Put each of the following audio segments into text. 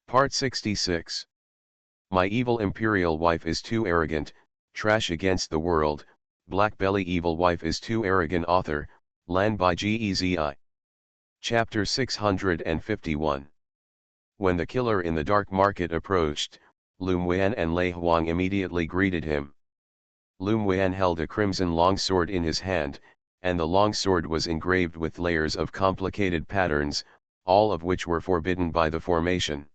Part 66. My evil imperial wife is too arrogant, trash against the world, BlackBelly evil wife is too arrogant. Author, Lan by Gezi. Chapter 651. When the killer in the dark market approached, Lu Muan and Lei Huang immediately greeted him. Lu Muan held a crimson longsword in his hand, and the longsword was engraved with layers of complicated patterns, all of which were forbidden by the formation.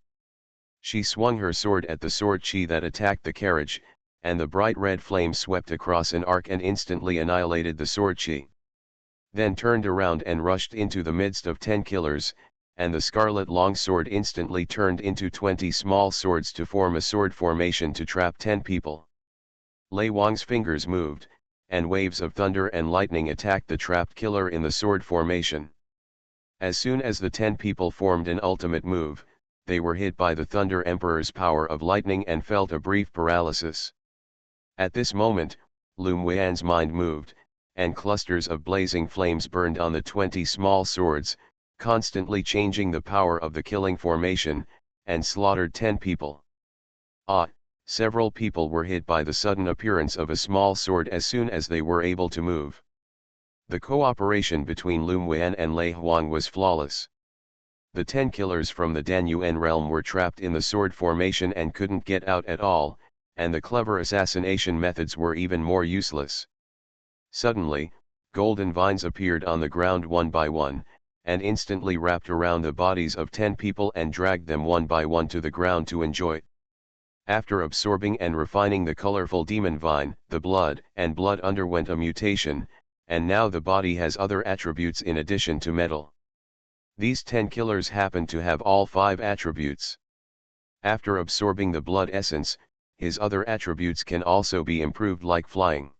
She swung her sword at the sword chi that attacked the carriage, and the bright red flame swept across an arc and instantly annihilated the sword chi. Then turned around and rushed into the midst of 10 killers, and the scarlet longsword instantly turned into 20 small swords to form a sword formation to trap 10 people. Lei Wang's fingers moved, and waves of thunder and lightning attacked the trapped killer in the sword formation. As soon as the 10 people formed an ultimate move, they were hit by the Thunder Emperor's power of lightning and felt a brief paralysis. At this moment, Lu Muan's mind moved, and clusters of blazing flames burned on the 20 small swords, constantly changing the power of the killing formation, and slaughtered 10 people. Several people were hit by the sudden appearance of a small sword as soon as they were able to move. The cooperation between Lu Muan and Lei Huang was flawless. The 10 killers from the Danyuan realm were trapped in the sword formation and couldn't get out at all, and the clever assassination methods were even more useless. Suddenly, golden vines appeared on the ground one by one, and instantly wrapped around the bodies of 10 people and dragged them one by one to the ground to enjoy. After absorbing and refining the colorful demon vine, the blood underwent a mutation, and now the body has other attributes in addition to metal. These 10 killers happen to have all 5 attributes. After absorbing the blood essence, his other attributes can also be improved, like flying.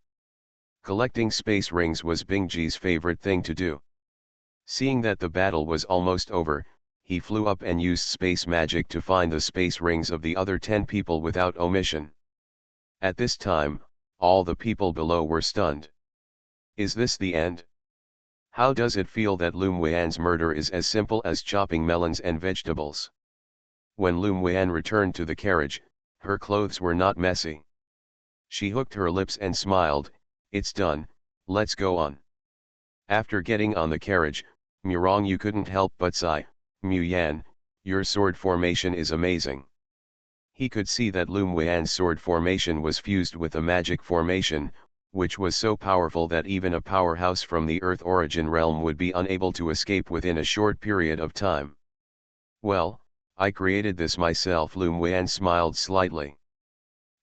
Collecting space rings was Bingji's favorite thing to do. Seeing that the battle was almost over, he flew up and used space magic to find the space rings of the other 10 people without omission. At this time, all the people below were stunned. Is this the end? How does it feel that Lu Muan's murder is as simple as chopping melons and vegetables? When Lu Muan returned to the carriage, her clothes were not messy. She hooked her lips and smiled. It's done, let's go on. After getting on the carriage, Murong couldn't help but sigh. Mu Yan, your sword formation is amazing. He could see that Lu Muan's sword formation was fused with a magic formation, which was so powerful that even a powerhouse from the Earth origin realm would be unable to escape within a short period of time. Well, I created this myself. Lu Muan smiled slightly.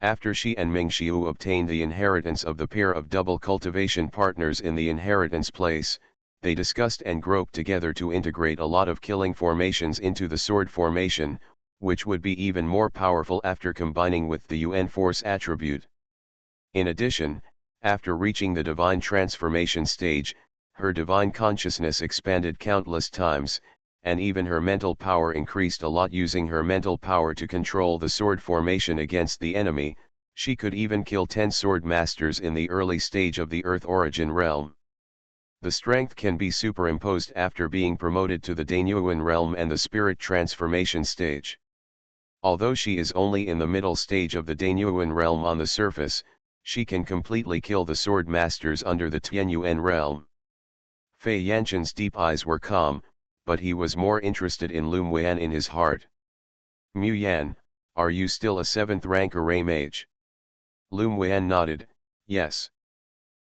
After she and Ming Xiu obtained the inheritance of the pair of double cultivation partners in the inheritance place, they discussed and groped together to integrate a lot of killing formations into the sword formation, which would be even more powerful after combining with the UN force attribute. In addition, after reaching the divine transformation stage, her divine consciousness expanded countless times, and even her mental power increased a lot. Using her mental power to control the sword formation against the enemy, she could even kill 10 sword masters in the early stage of the Earth origin realm. The strength can be superimposed after being promoted to the Danyuan realm and the spirit transformation stage. Although she is only in the middle stage of the Danyuan realm on the surface, she can completely kill the sword masters under the Tianyuan realm. Fei Yanshan's deep eyes were calm, but he was more interested in Lu Muan in his heart. Mu Yan, are you still a 7th rank array mage? Lu Muan nodded, yes.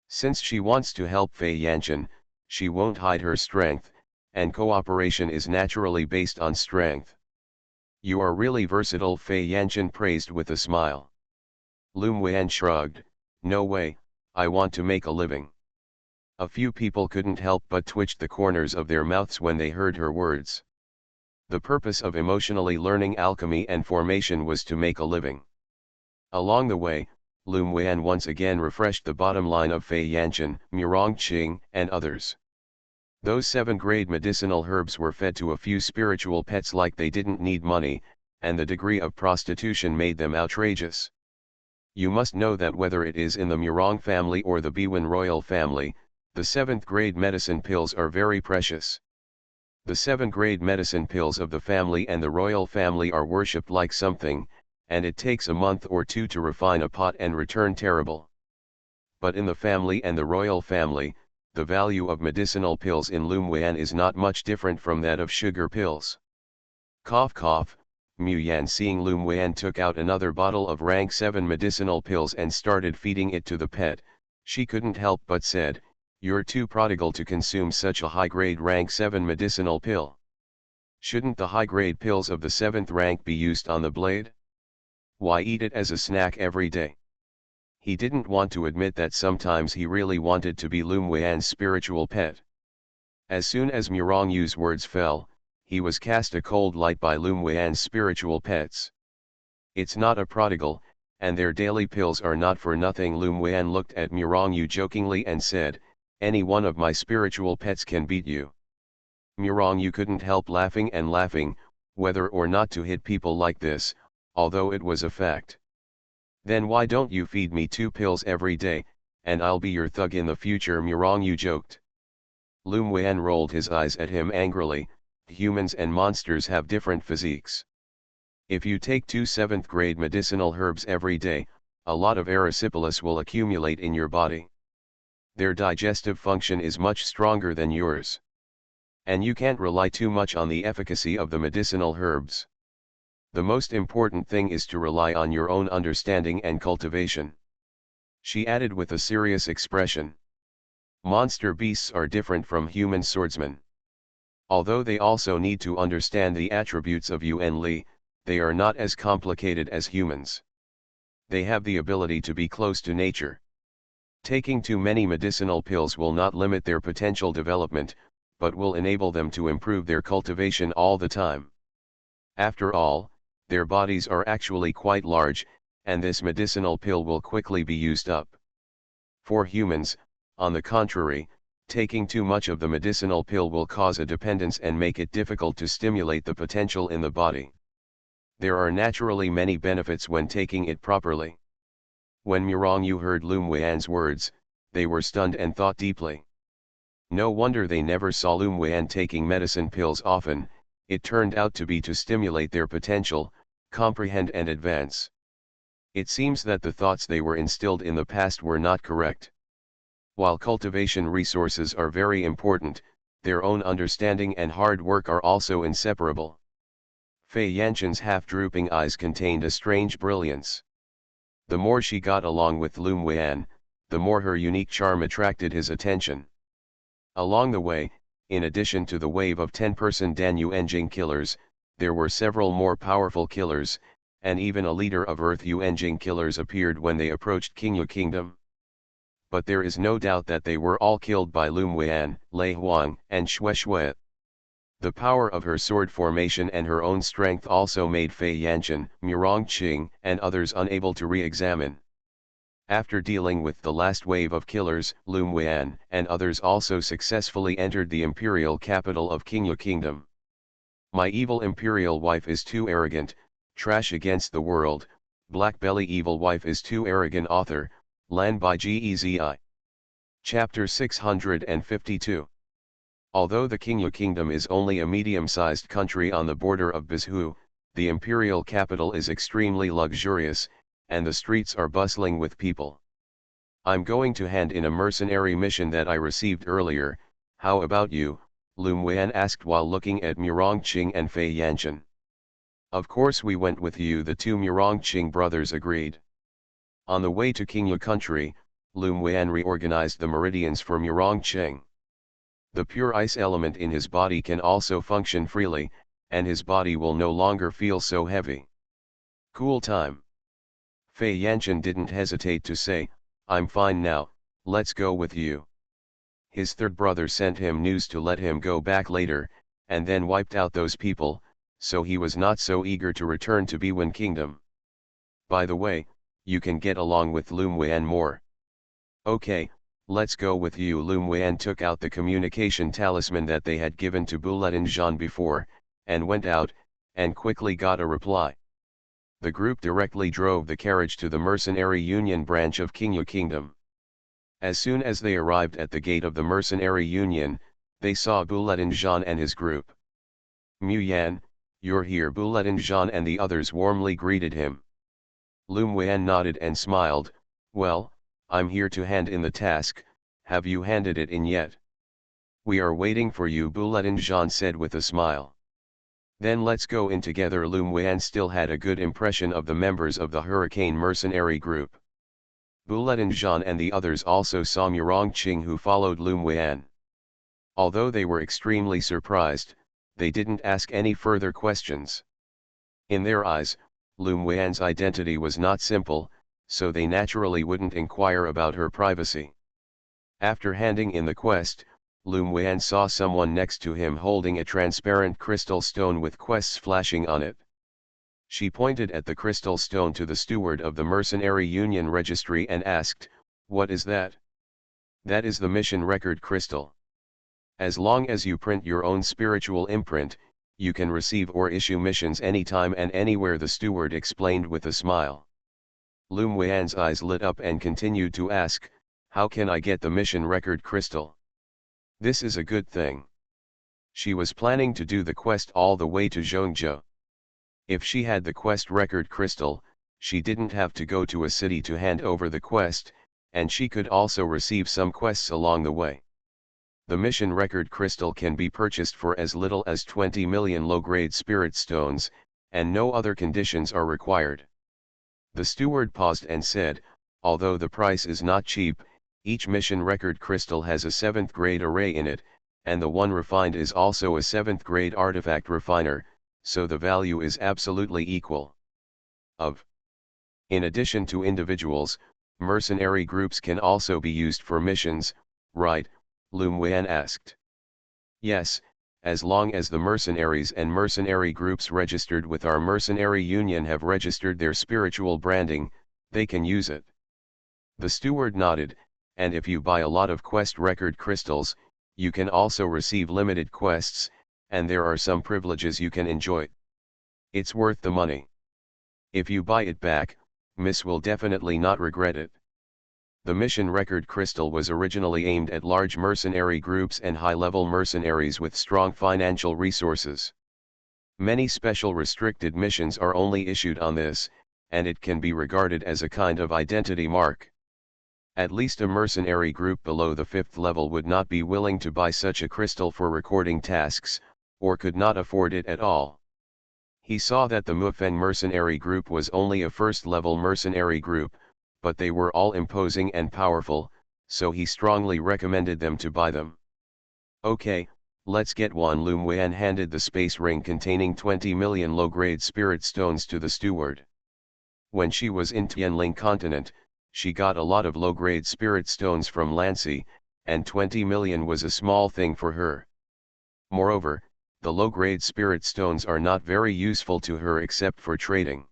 Since she wants to help Fei Yanshan, she won't hide her strength, and cooperation is naturally based on strength. You are really versatile, Fei Yanshan praised with a smile. Lu Muan shrugged, no way, I want to make a living. A few people couldn't help but twitch the corners of their mouths when they heard her words. The purpose of emotionally learning alchemy and formation was to make a living. Along the way, Lu Muan once again refreshed the bottom line of Fei Yanshan, Murong Qing, and others. Those 7th-grade medicinal herbs were fed to a few spiritual pets like they didn't need money, and the degree of prostitution made them outrageous. You must know that whether it is in the Murong family or the Biwen royal family, the 7th-grade medicine pills are very precious. The 7th-grade medicine pills of the family and the royal family are worshipped like something, and it takes a month or two to refine a pot and return terrible. But in the family and the royal family, the value of medicinal pills in Lumwian is not much different from that of sugar pills. Cough cough, Mu Yan seeing Lumwian took out another bottle of rank 7 medicinal pills and started feeding it to the pet, she couldn't help but said, "You're too prodigal to consume such a high-grade rank 7 medicinal pill. Shouldn't the high-grade pills of the 7th rank be used on the blade? Why eat it as a snack every day?" He didn't want to admit that sometimes he really wanted to be Lumwian's spiritual pet. As soon as Murongyu's words fell, he was cast a cold light by Lumwian's spiritual pets. "It's not a prodigal, and their daily pills are not for nothing." Lumwian looked at Murongyu jokingly and said, "Any one of my spiritual pets can beat you." Murongyu couldn't help laughing and laughing, whether or not to hit people like this, although it was a fact. "Then why don't you feed me 2 pills every day, and I'll be your thug in the future?" Murongyu joked. Lumwian rolled his eyes at him angrily. "Humans and monsters have different physiques. If you take 2 7th-grade medicinal herbs every day, a lot of erysipelas will accumulate in your body. Their digestive function is much stronger than yours. And you can't rely too much on the efficacy of the medicinal herbs. The most important thing is to rely on your own understanding and cultivation," she added with a serious expression. "Monster beasts are different from human swordsmen. Although they also need to understand the attributes of Yuan Li, they are not as complicated as humans. They have the ability to be close to nature. Taking too many medicinal pills will not limit their potential development, but will enable them to improve their cultivation all the time. After all, their bodies are actually quite large, and this medicinal pill will quickly be used up. For humans, on the contrary, taking too much of the medicinal pill will cause a dependence and make it difficult to stimulate the potential in the body. There are naturally many benefits when taking it properly." When Murongyu heard Lumwian's words, they were stunned and thought deeply. No wonder they never saw Lumwian taking medicine pills often. It turned out to be to stimulate their potential, comprehend and advance. It seems that the thoughts they were instilled in the past were not correct. While cultivation resources are very important, their own understanding and hard work are also inseparable. Fei Yanqian's half-drooping eyes contained a strange brilliance. The more she got along with Lumwian, the more her unique charm attracted his attention. Along the way, in addition to the wave of 10-person Dan Yuanjing killers, there were several more powerful killers, and even a leader of Earth Yuanjing killers appeared when they approached Qingyu Kingdom. But there is no doubt that they were all killed by Lumwian, Lei Huang, and Xue. The power of her sword formation and her own strength also made Fei Yanqian, Murongqing, and others unable to re-examine. After dealing with the last wave of killers, Lumwian and others also successfully entered the imperial capital of Qingyu Kingdom. "My evil imperial wife is too arrogant, trash against the world, BlackBelly evil wife is too arrogant." Author, Lan by Gezi. Chapter 652. Although the Qingyu Kingdom is only a medium-sized country on the border of Bizhu, the imperial capital is extremely luxurious, and the streets are bustling with people. "I'm going to hand in a mercenary mission that I received earlier. How about you?" Lumwian asked while looking at Murongqing and Fei Yanqian. "Of course we went with you," the 2 Murongqing brothers agreed. On the way to Qingyu country, Lumwian reorganized the meridians for Murongqing. The pure ice element in his body can also function freely, and his body will no longer feel so heavy. "Cool time." Fei Yanqian didn't hesitate to say, "I'm fine now, let's go with you." His 3rd brother sent him news to let him go back later, and then wiped out those people, so he was not so eager to return to Biwen Kingdom. "By the way, you can get along with Lumwian more." "Okay, let's go with you." Lumwian took out the communication talisman that they had given to Buletin Zhan before, and went out, and quickly got a reply. The group directly drove the carriage to the Mercenary Union branch of Qingyu Kingdom. As soon as they arrived at the gate of the Mercenary Union, they saw BlackBelly and his group. "Mu Yan, you're here." BlackBelly and the others warmly greeted him. Yan nodded and smiled. "Well, I'm here to hand in the task. Have you handed it in yet?" "We are waiting for you," BlackBelly said with a smile. "Then let's go in together." Yan still had a good impression of the members of the Hurricane mercenary group. BlackBelly and the others also saw Murongqing, who followed Yan. Although they were extremely surprised, they didn't ask any further questions. In their eyes, Yan's identity was not simple, so they naturally wouldn't inquire about her privacy. After handing in the quest, Yan saw someone next to him holding a transparent crystal stone with quests flashing on it. She pointed at the crystal stone to the steward of the Mercenary Union Registry and asked, "What is that?" "That is the mission record crystal. As long as you print your own spiritual imprint, you can receive or issue missions anytime and anywhere," the steward explained with a smile. Yan's eyes lit up and continued to ask, "How can I get the mission record crystal? This is a good thing." She was planning to do the quest all the way to Zhongzhou. If she had the quest record crystal, she didn't have to go to a city to hand over the quest, and she could also receive some quests along the way. The mission record crystal can be purchased for as little as 20 million low-grade spirit stones, and no other conditions are required. The steward paused and said, "Although the price is not cheap, each mission record crystal has a 7th grade array in it, and the one refined is also a 7th grade artifact refiner, so the value is absolutely equal." In addition to individuals, mercenary groups can also be used for missions, right? Yan asked. "Yes, as long as the mercenaries and mercenary groups registered with our mercenary union have registered their spiritual branding, they can use it." The steward nodded, "And if you buy a lot of quest record crystals, you can also receive limited quests, and there are some privileges you can enjoy. It's worth the money. If you buy it back, Miss will definitely not regret it." The mission record crystal was originally aimed at large mercenary groups and high-level mercenaries with strong financial resources. Many special restricted missions are only issued on this, and it can be regarded as a kind of identity mark. At least a mercenary group below the 5th level would not be willing to buy such a crystal for recording tasks, or could not afford it at all. He saw that the Mufeng mercenary group was only a 1st-level mercenary group, but they were all imposing and powerful, so he strongly recommended them to buy them. "Okay, let's get one." Yan handed the space ring containing 20 million low-grade spirit stones to the steward. When she was in Tianling continent, she got a lot of low-grade spirit stones from Lancy, and 20 million was a small thing for her. Moreover, the low-grade spirit stones are not very useful to her except for trading.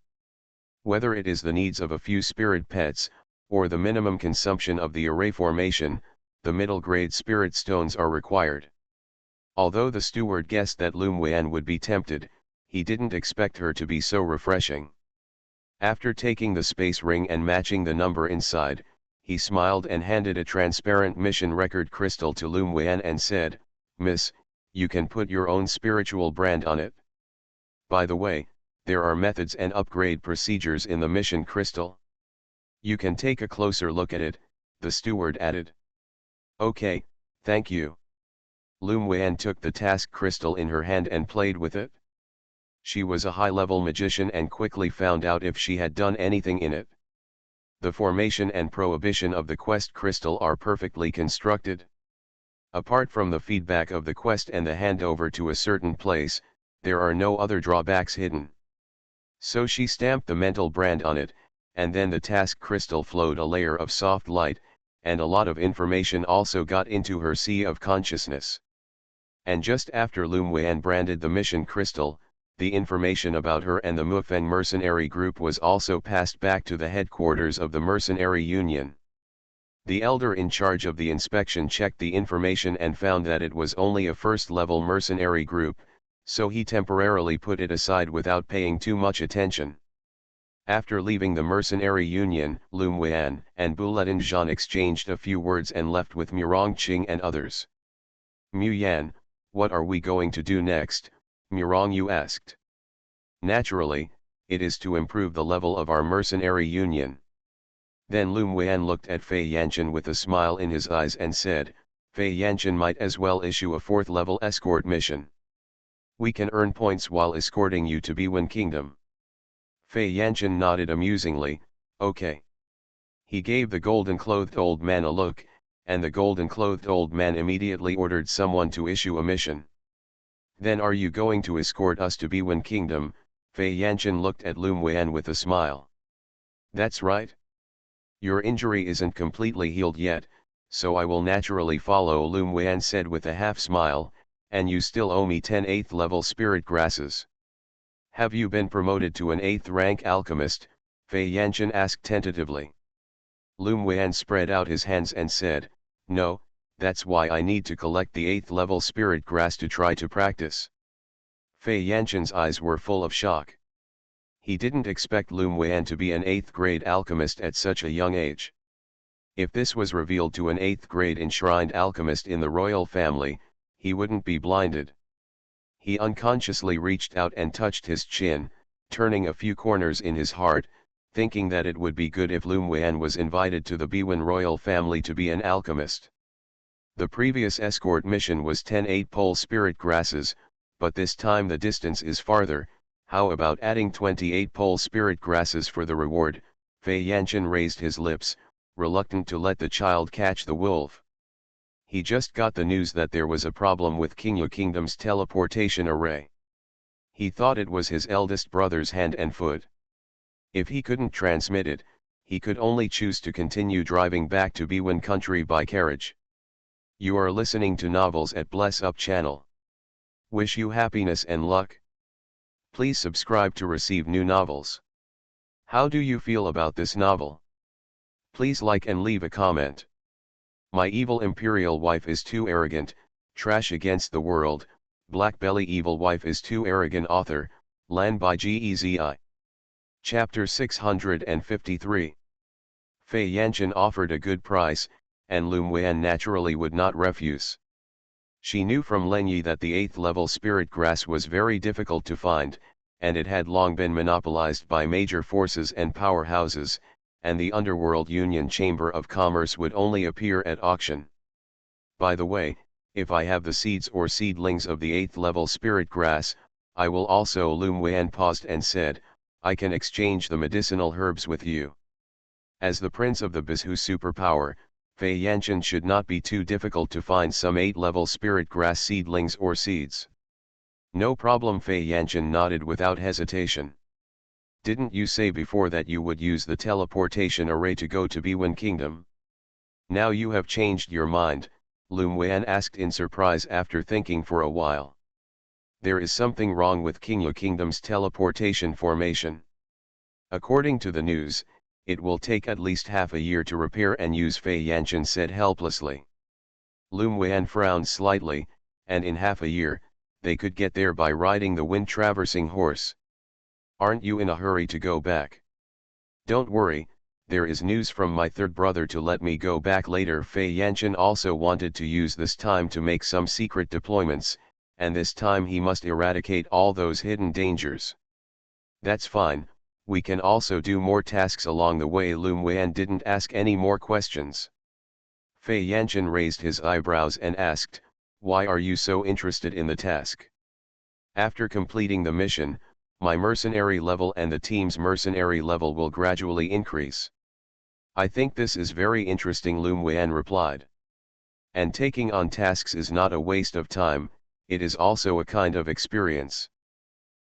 Whether it is the needs of a few spirit pets, or the minimum consumption of the array formation, the middle-grade spirit stones are required. Although the steward guessed that Yan would be tempted, he didn't expect her to be so refreshing. After taking the space ring and matching the number inside, he smiled and handed a transparent mission record crystal to Yan and said, "Miss, you can put your own spiritual brand on it. By the way, there are methods and upgrade procedures in the mission crystal. You can take a closer look at it," the steward added. "Okay, thank you." Yan took the task crystal in her hand and played with it. She was a high-level magician and quickly found out if she had done anything in it. The formation and prohibition of the quest crystal are perfectly constructed. Apart from the feedback of the quest and the handover to a certain place, there are no other drawbacks hidden. So she stamped the mental brand on it, and then the task crystal flowed a layer of soft light, and a lot of information also got into her sea of consciousness. And just after Yan branded the mission crystal, the information about her and the Mufeng mercenary group was also passed back to the headquarters of the mercenary union. The elder in charge of the inspection checked the information and found that it was only a 1st-level mercenary group, so he temporarily put it aside without paying too much attention. After leaving the mercenary union, Yan and Blackbelly exchanged a few words and left with Murongqing and others. Mu Yan, what are we going to do next? Murong Yu asked. Naturally, it is to improve the level of our mercenary union. Then Lu Muan looked at Fei Yanchen with a smile in his eyes and said, Fei Yanchen might as well issue a 4th level escort mission. We can earn points while escorting you to Biwen Kingdom. Fei Yanchen nodded amusingly, okay. He gave the golden-clothed old man a look, and the golden-clothed old man immediately ordered someone to issue a mission. Then are you going to escort us to Biwen Kingdom? Fei Yanchen looked at Lu Muan with a smile. That's right. Your injury isn't completely healed yet, so I will naturally follow, Lu Muan said with a half-smile, and you still owe me 10 8th level spirit grasses. Have you been promoted to an 8th rank alchemist? Fei Yanchen asked tentatively. Lu Muan spread out his hands and said, no, that's why I need to collect the 8th level spirit grass to try to practice. Fei Yanchen's eyes were full of shock. He didn't expect Lu Muan to be an 8th grade alchemist at such a young age. If this was revealed to an 8th grade enshrined alchemist in the royal family, he wouldn't be blinded. He unconsciously reached out and touched his chin, turning a few corners in his heart, thinking that it would be good if Lu Muan was invited to the Biwen royal family to be an alchemist. The previous escort mission was 10 8-pole spirit grasses, but this time the distance is farther. How about adding 28 pole spirit grasses for the reward? Fei Yanchen raised his lips, reluctant to let the child catch the wolf. He just got the news that there was a problem with Qingyu Kingdom's teleportation array. He thought it was his eldest brother's hand and foot. If he couldn't transmit it, he could only choose to continue driving back to Biwen country by carriage. You are listening to Novels at Bless Up channel. Wish you happiness and luck. Please subscribe to receive new novels. How do you feel about this novel? Please like and leave a comment. My evil imperial wife is too arrogant, trash against the world, BlackBelly evil wife is too arrogant author, Lan by Gezi. Chapter 653. Fei Yanchen offered a good price, and Lu Muan naturally would not refuse. She knew from Lenyi that the 8th level spirit grass was very difficult to find, and it had long been monopolized by major forces and powerhouses, and the Underworld Union Chamber of Commerce would only appear at auction. By the way, if I have the seeds or seedlings of the 8th level spirit grass, I will also. Lu Muan paused and said, I can exchange the medicinal herbs with you. As the prince of the Bizhu superpower, Fei Yanchen should not be too difficult to find some 8-level spirit grass seedlings or seeds. No problem, Fei Yanchen nodded without hesitation. Didn't you say before that you would use the teleportation array to go to Biwen Kingdom? Now you have changed your mind, Lu Muan asked in surprise after thinking for a while. There is something wrong with Qingyu Kingdom's teleportation formation. According to the news, it will take at least half a year to repair and use, Fei Yanchen said helplessly. Lu Muan frowned slightly, and in half a year, they could get there by riding the wind-traversing horse. Aren't you in a hurry to go back? Don't worry, there is news from my third brother to let me go back later. Fei Yanchen also wanted to use this time to make some secret deployments, and this time he must eradicate all those hidden dangers. That's fine. We can also do more tasks along the way. Lu Muan didn't ask any more questions. Fei Yanchen raised his eyebrows and asked, why are you so interested in the task? After completing the mission, my mercenary level and the team's mercenary level will gradually increase. I think this is very interesting, Lu Muan replied. And taking on tasks is not a waste of time, it is also a kind of experience.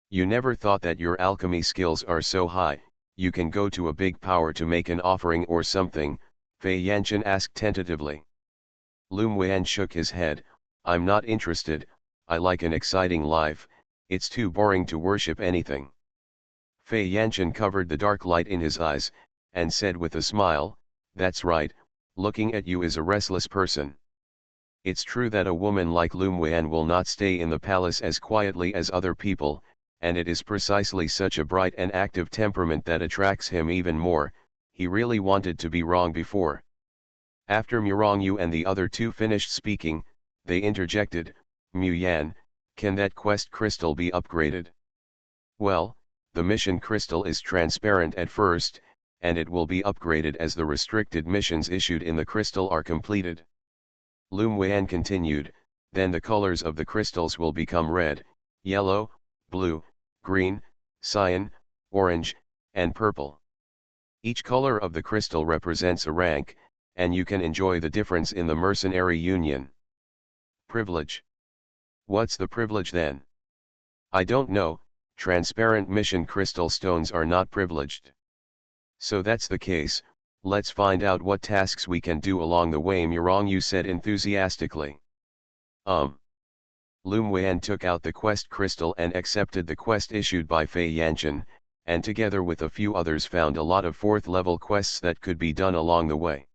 You never thought that your alchemy skills are so high, you can go to a big power to make an offering or something? Fei Yanchen asked tentatively. Lu Muan shook his head, I'm not interested, I like an exciting life, it's too boring to worship anything. Fei Yanchen covered the dark light in his eyes, and said with a smile, that's right, looking at you is a restless person. It's true that a woman like Lu Muan will not stay in the palace as quietly as other people, and it is precisely such a bright and active temperament that attracts him even more. He really wanted to be wrong before. After Murong Yu and the other two finished speaking, They interjected, Mu Yan, can that quest crystal be upgraded? Well, the mission crystal is transparent at first, and it will be upgraded as the restricted missions issued in the crystal are completed. Lum Wan continued, then the colors of the crystals will become red, yellow, blue, green, cyan, orange, and purple. Each color of the crystal represents a rank, and you can enjoy the difference in the mercenary union. Privilege. What's the privilege then? I don't know, transparent mission crystal stones are not privileged. So that's the case, let's find out what tasks we can do along the way, Murong said enthusiastically. Lum Wan took out the quest crystal and accepted the quest issued by Fei Yanchen, and together with a few others found a lot of 4th level quests that could be done along the way.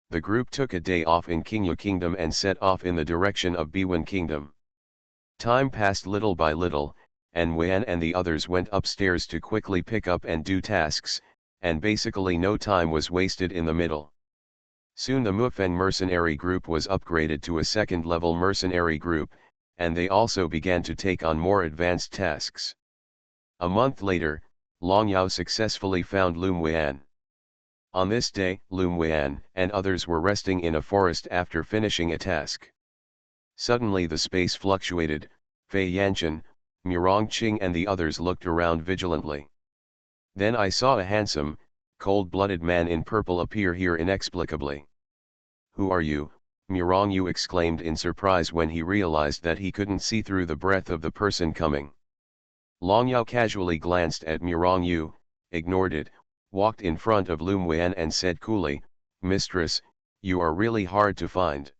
The group took a day off in Qingyu Kingdom and set off in the direction of Biwen Kingdom. Time passed little by little, and Wan and the others went upstairs to quickly pick up and do tasks, and basically no time was wasted in the middle. Soon the Mufeng mercenary group was upgraded to a 2nd level mercenary group, and they also began to take on more advanced tasks. A month later, Long Yao successfully found Lum Wan. On this day, Lum Wan and others were resting in a forest after finishing a task. Suddenly the space fluctuated, Fei Yanchen, Murong Qing and the others looked around vigilantly. Then I saw a handsome, cold-blooded man in purple appear here inexplicably. Who are you? Murong Yu exclaimed in surprise when he realized that he couldn't see through the breath of the person coming. Long Yao casually glanced at Murong Yu, ignored it, walked in front of Lum Wan and said coolly, Mistress, you are really hard to find.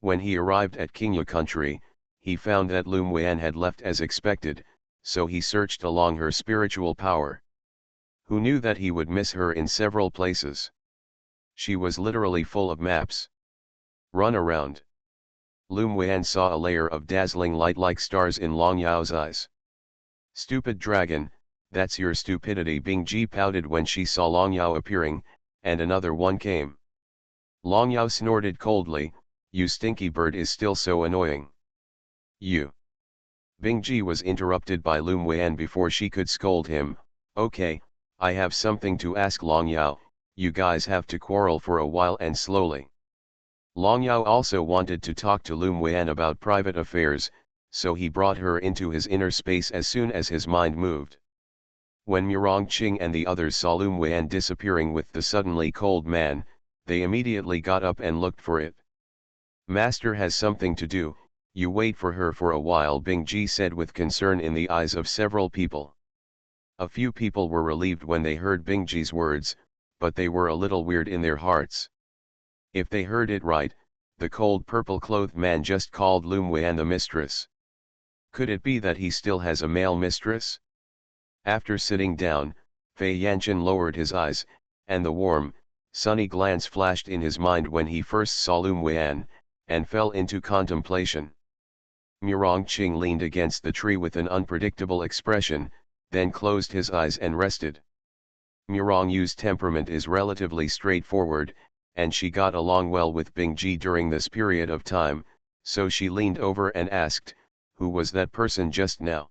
When he arrived at Qingyu country, he found that Lum Wan had left as expected, so he searched along her spiritual power. Who knew that he would miss her in several places? She was literally full of maps. Run around. Lum Wan saw a layer of dazzling light like stars in Long Yao's eyes. Stupid dragon, that's your stupidity, Bing Ji pouted when she saw Long Yao appearing, and another one came. Long Yao snorted coldly, you stinky bird is still so annoying. You. Bing Ji was interrupted by Lum Wan before she could scold him, okay, I have something to ask Long Yao, you guys have to quarrel for a while and slowly. Long Yao also wanted to talk to Lum Wan about private affairs, so he brought her into his inner space as soon as his mind moved. When Murong Qing and the others saw Lum Wan disappearing with the suddenly cold man, they immediately got up and looked for it. Master has something to do, you wait for her for a while, Bing Ji said with concern in the eyes of several people. A few people were relieved when they heard Bing Ji's words, but they were a little weird in their hearts. If they heard it right, the cold purple-clothed man just called Lum Wan the mistress. Could it be that he still has a male mistress? After sitting down, Fei Yanchen lowered his eyes, and the warm, sunny glance flashed in his mind when he first saw Lum Wan, and fell into contemplation. Murong Qing leaned against the tree with an unpredictable expression, then closed his eyes and rested. Murong Yu's temperament is relatively straightforward, and she got along well with Bing Ji during this period of time, so she leaned over and asked, who was that person just now?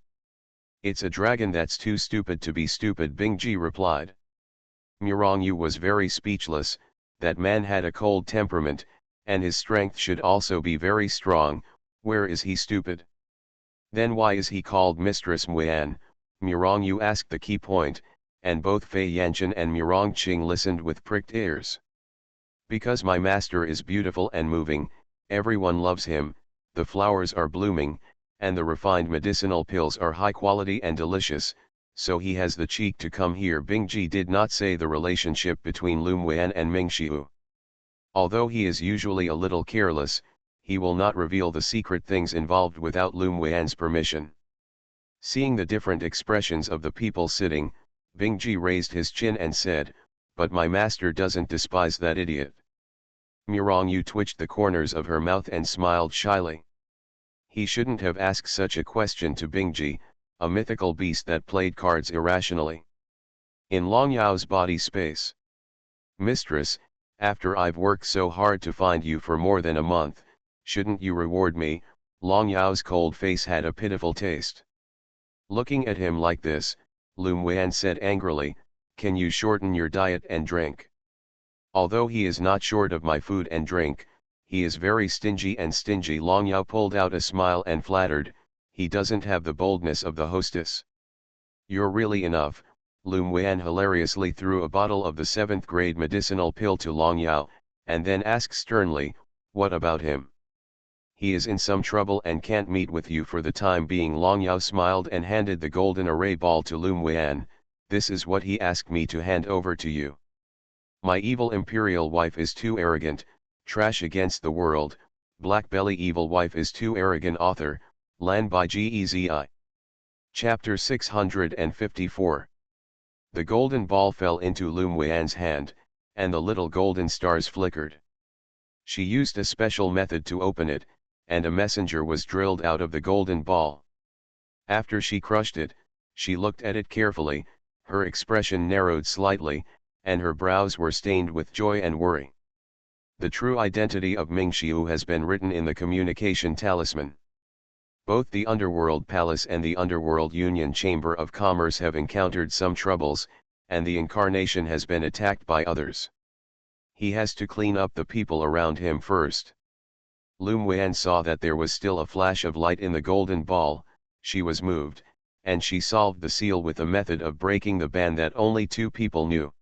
It's a dragon that's too stupid to be stupid, Bing Ji replied. Murong Yu was very speechless, that man had a cold temperament, and his strength should also be very strong, where is he stupid? Then why is he called Mistress Muan? Murong Yu asked the key point, and both Fei Yanchen and Murong Qing listened with pricked ears. Because my master is beautiful and moving, everyone loves him, the flowers are blooming, and the refined medicinal pills are high quality and delicious, so he has the cheek to come here. Bing Ji did not say the relationship between Lum Wan and Ming Xiu. Although he is usually a little careless, he will not reveal the secret things involved without Lum Wan's permission. Seeing the different expressions of the people sitting, Bing Ji raised his chin and said, but my master doesn't despise that idiot. Murong Yu twitched the corners of her mouth and smiled shyly. He shouldn't have asked such a question to Bing Ji, a mythical beast that played cards irrationally. In Long Yao's body space. Mistress, after I've worked so hard to find you for more than a month, shouldn't you reward me? Long Yao's cold face had a pitiful taste. Looking at him like this, Lum Wan said angrily, can you shorten your diet and drink? Although he is not short of my food and drink, he is very stingy and stingy. Long Yao pulled out a smile and flattered, he doesn't have the boldness of the hostess. You're really enough. Lum Wan hilariously threw a bottle of the 7th grade medicinal pill to Long Yao, and then asked sternly, what about him? He is in some trouble and can't meet with you for the time being. Long Yao smiled and handed the golden array ball to Lum Wan. This is what he asked me to hand over to you. My evil imperial wife is too arrogant, trash against the world, BlackBelly evil wife is too arrogant. Author, Lan by Gezi. Chapter 654. The golden ball fell into Lum Wan's hand, and the little golden stars flickered. She used a special method to open it, and a messenger was drilled out of the golden ball. After she crushed it, she looked at it carefully, her expression narrowed slightly, and her brows were stained with joy and worry. The true identity of Mingxiu has been written in the communication talisman. Both the Underworld Palace and the Underworld Union Chamber of Commerce have encountered some troubles, and the incarnation has been attacked by others. He has to clean up the people around him first. Lum Wan saw that there was still a flash of light in the golden ball, she was moved, and she solved the seal with a method of breaking the band that only 2 people knew.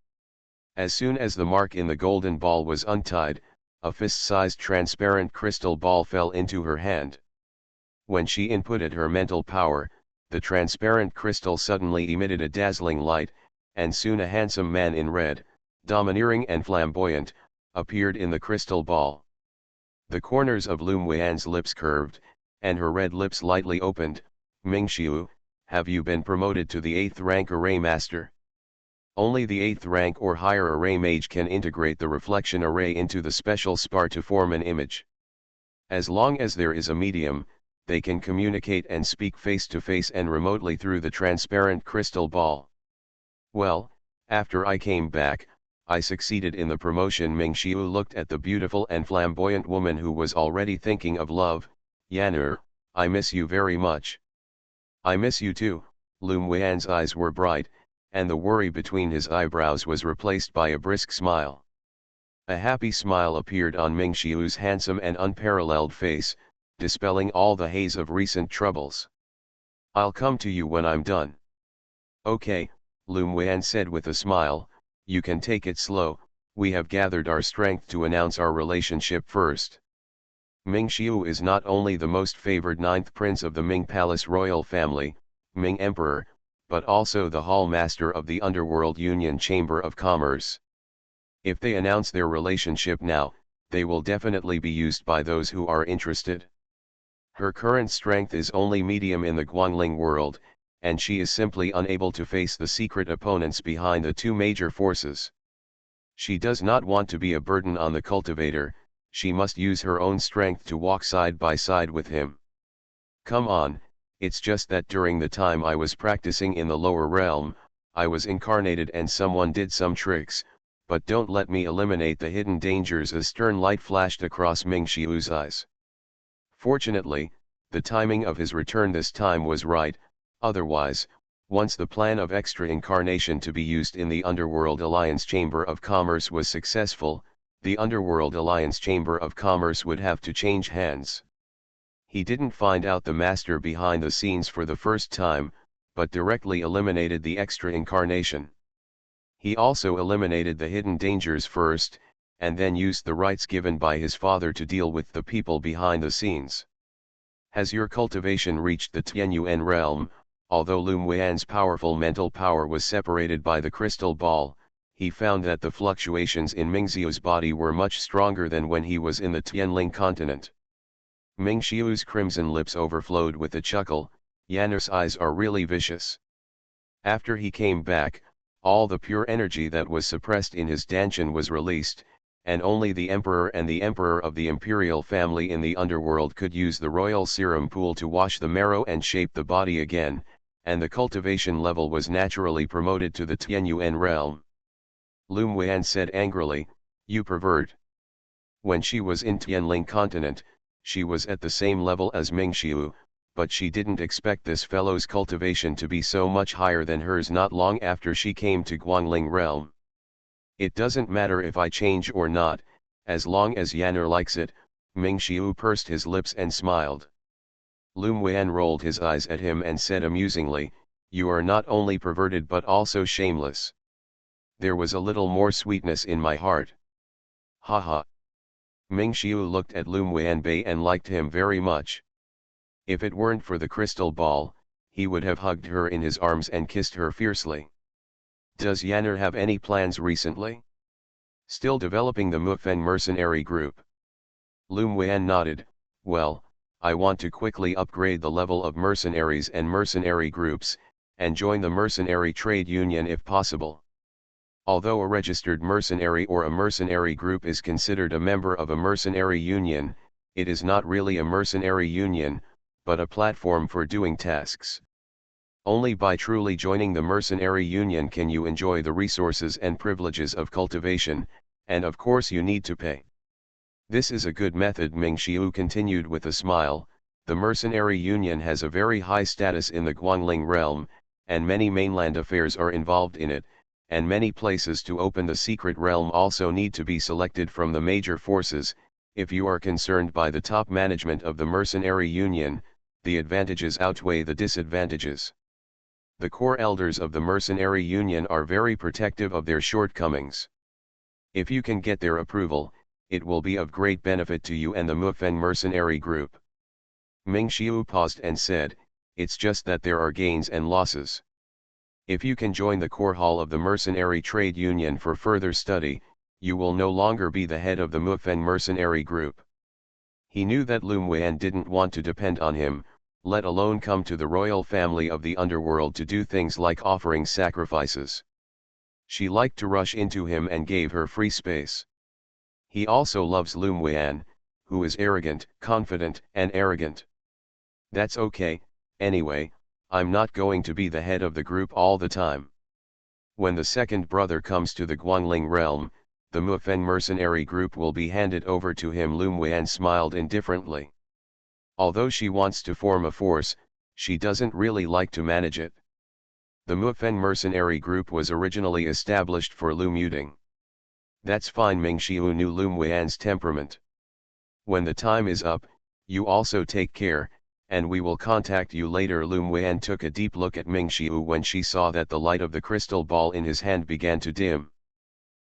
As soon as the mark in the golden ball was untied, a fist-sized transparent crystal ball fell into her hand. When she inputted her mental power, the transparent crystal suddenly emitted a dazzling light, and soon a handsome man in red, domineering and flamboyant, appeared in the crystal ball. The corners of Lum Wan's lips curved, and her red lips lightly opened. Mingxiu, have you been promoted to the 8th rank array master? Only the 8th rank or higher array mage can integrate the reflection array into the special spar to form an image. As long as there is a medium, they can communicate and speak face to face and remotely through the transparent crystal ball. Well, after I came back, I succeeded in the promotion. Mingxiu looked at the beautiful and flamboyant woman who was already thinking of love. Yan'er, I miss you very much. I miss you too. Lum Wan's eyes were bright, and the worry between his eyebrows was replaced by a brisk smile. A happy smile appeared on Mingxiu's handsome and unparalleled face, dispelling all the haze of recent troubles. I'll come to you when I'm done. Okay, Lum Wan said with a smile, you can take it slow, we have gathered our strength to announce our relationship first. Mingxiu is not only the most favored 9th prince of the Ming Palace royal family, Ming Emperor, but also the Hall Master of the Underworld Union Chamber of Commerce. If they announce their relationship now, they will definitely be used by those who are interested. Her current strength is only medium in the Guangling world, and she is simply unable to face the secret opponents behind the 2 major forces. She does not want to be a burden on the cultivator, she must use her own strength to walk side by side with him. Come on, it's just that during the time I was practicing in the lower realm, I was incarnated and someone did some tricks, but don't let me eliminate the hidden dangers. A stern light flashed across Mingxiu's eyes. Fortunately, the timing of his return this time was right, otherwise, once the plan of extra incarnation to be used in the Underworld Alliance Chamber of Commerce was successful, the Underworld Alliance Chamber of Commerce would have to change hands. He didn't find out the master behind the scenes for the first time, but directly eliminated the extra incarnation. He also eliminated the hidden dangers first, and then used the rights given by his father to deal with the people behind the scenes. Has your cultivation reached the Tianyuan realm? Although Lum Wan's powerful mental power was separated by the crystal ball, he found that the fluctuations in Mingxiu's body were much stronger than when he was in the Tianling continent. Mingxiu's crimson lips overflowed with a chuckle. Yanner's eyes are really vicious. After he came back, all the pure energy that was suppressed in his dantian was released, and only the Emperor and the Emperor of the Imperial family in the underworld could use the royal serum pool to wash the marrow and shape the body again, and the cultivation level was naturally promoted to the Tianyuan realm. Lum Wan said angrily, "You pervert." When she was in Tianling continent, She was at the same level as Mingxiu, but she didn't expect this fellow's cultivation to be so much higher than hers not long after she came to Guangling realm. It doesn't matter if I change or not, as long as Yanner likes it, Mingxiu pursed his lips and smiled. Lum Wan rolled his eyes at him and said amusingly, "You are not only perverted but also shameless." There was a little more sweetness in my heart. Ha ha. Mingxiu looked at Lum Wanbei and liked him very much. If it weren't for the crystal ball, he would have hugged her in his arms and kissed her fiercely. Does Yanner have any plans recently? Still developing the Mufeng mercenary group. Lum Wan nodded. Well, I want to quickly upgrade the level of mercenaries and mercenary groups, and join the mercenary trade union if possible. Although a registered mercenary or a mercenary group is considered a member of a mercenary union, it is not really a mercenary union, but a platform for doing tasks. Only by truly joining the mercenary union can you enjoy the resources and privileges of cultivation, and of course you need to pay. This is a good method, Mingxiu continued with a smile. The mercenary union has a very high status in the Guangling realm, and many mainland affairs are involved in it, and many places to open the secret realm also need to be selected from the major forces. If you are concerned by the top management of the mercenary union, the advantages outweigh the disadvantages. The core elders of the mercenary union are very protective of their shortcomings. If you can get their approval, it will be of great benefit to you and the Mufeng mercenary group. Mingxiu paused and said, "It's just that there are gains and losses. If you can join the core hall of the mercenary trade union for further study, you will no longer be the head of the Mufeng mercenary group." He knew that Lum Wan didn't want to depend on him, let alone come to the royal family of the underworld to do things like offering sacrifices. She liked to rush into him and gave her free space. He also loves Lum Wan, who is arrogant, confident, and arrogant. That's okay, anyway, I'm not going to be the head of the group all the time. When the second brother comes to the Guangling realm, the Mufeng mercenary group will be handed over to him. Lum Wan smiled indifferently. Although she wants to form a force, she doesn't really like to manage it. The Mufeng mercenary group was originally established for Lu Muting. That's fine. Mingxiu knew Lum Wan's temperament. When the time is up, you also take care, and we will contact you later. Lum Wan took a deep look at Mingxiu when she saw that the light of the crystal ball in his hand began to dim.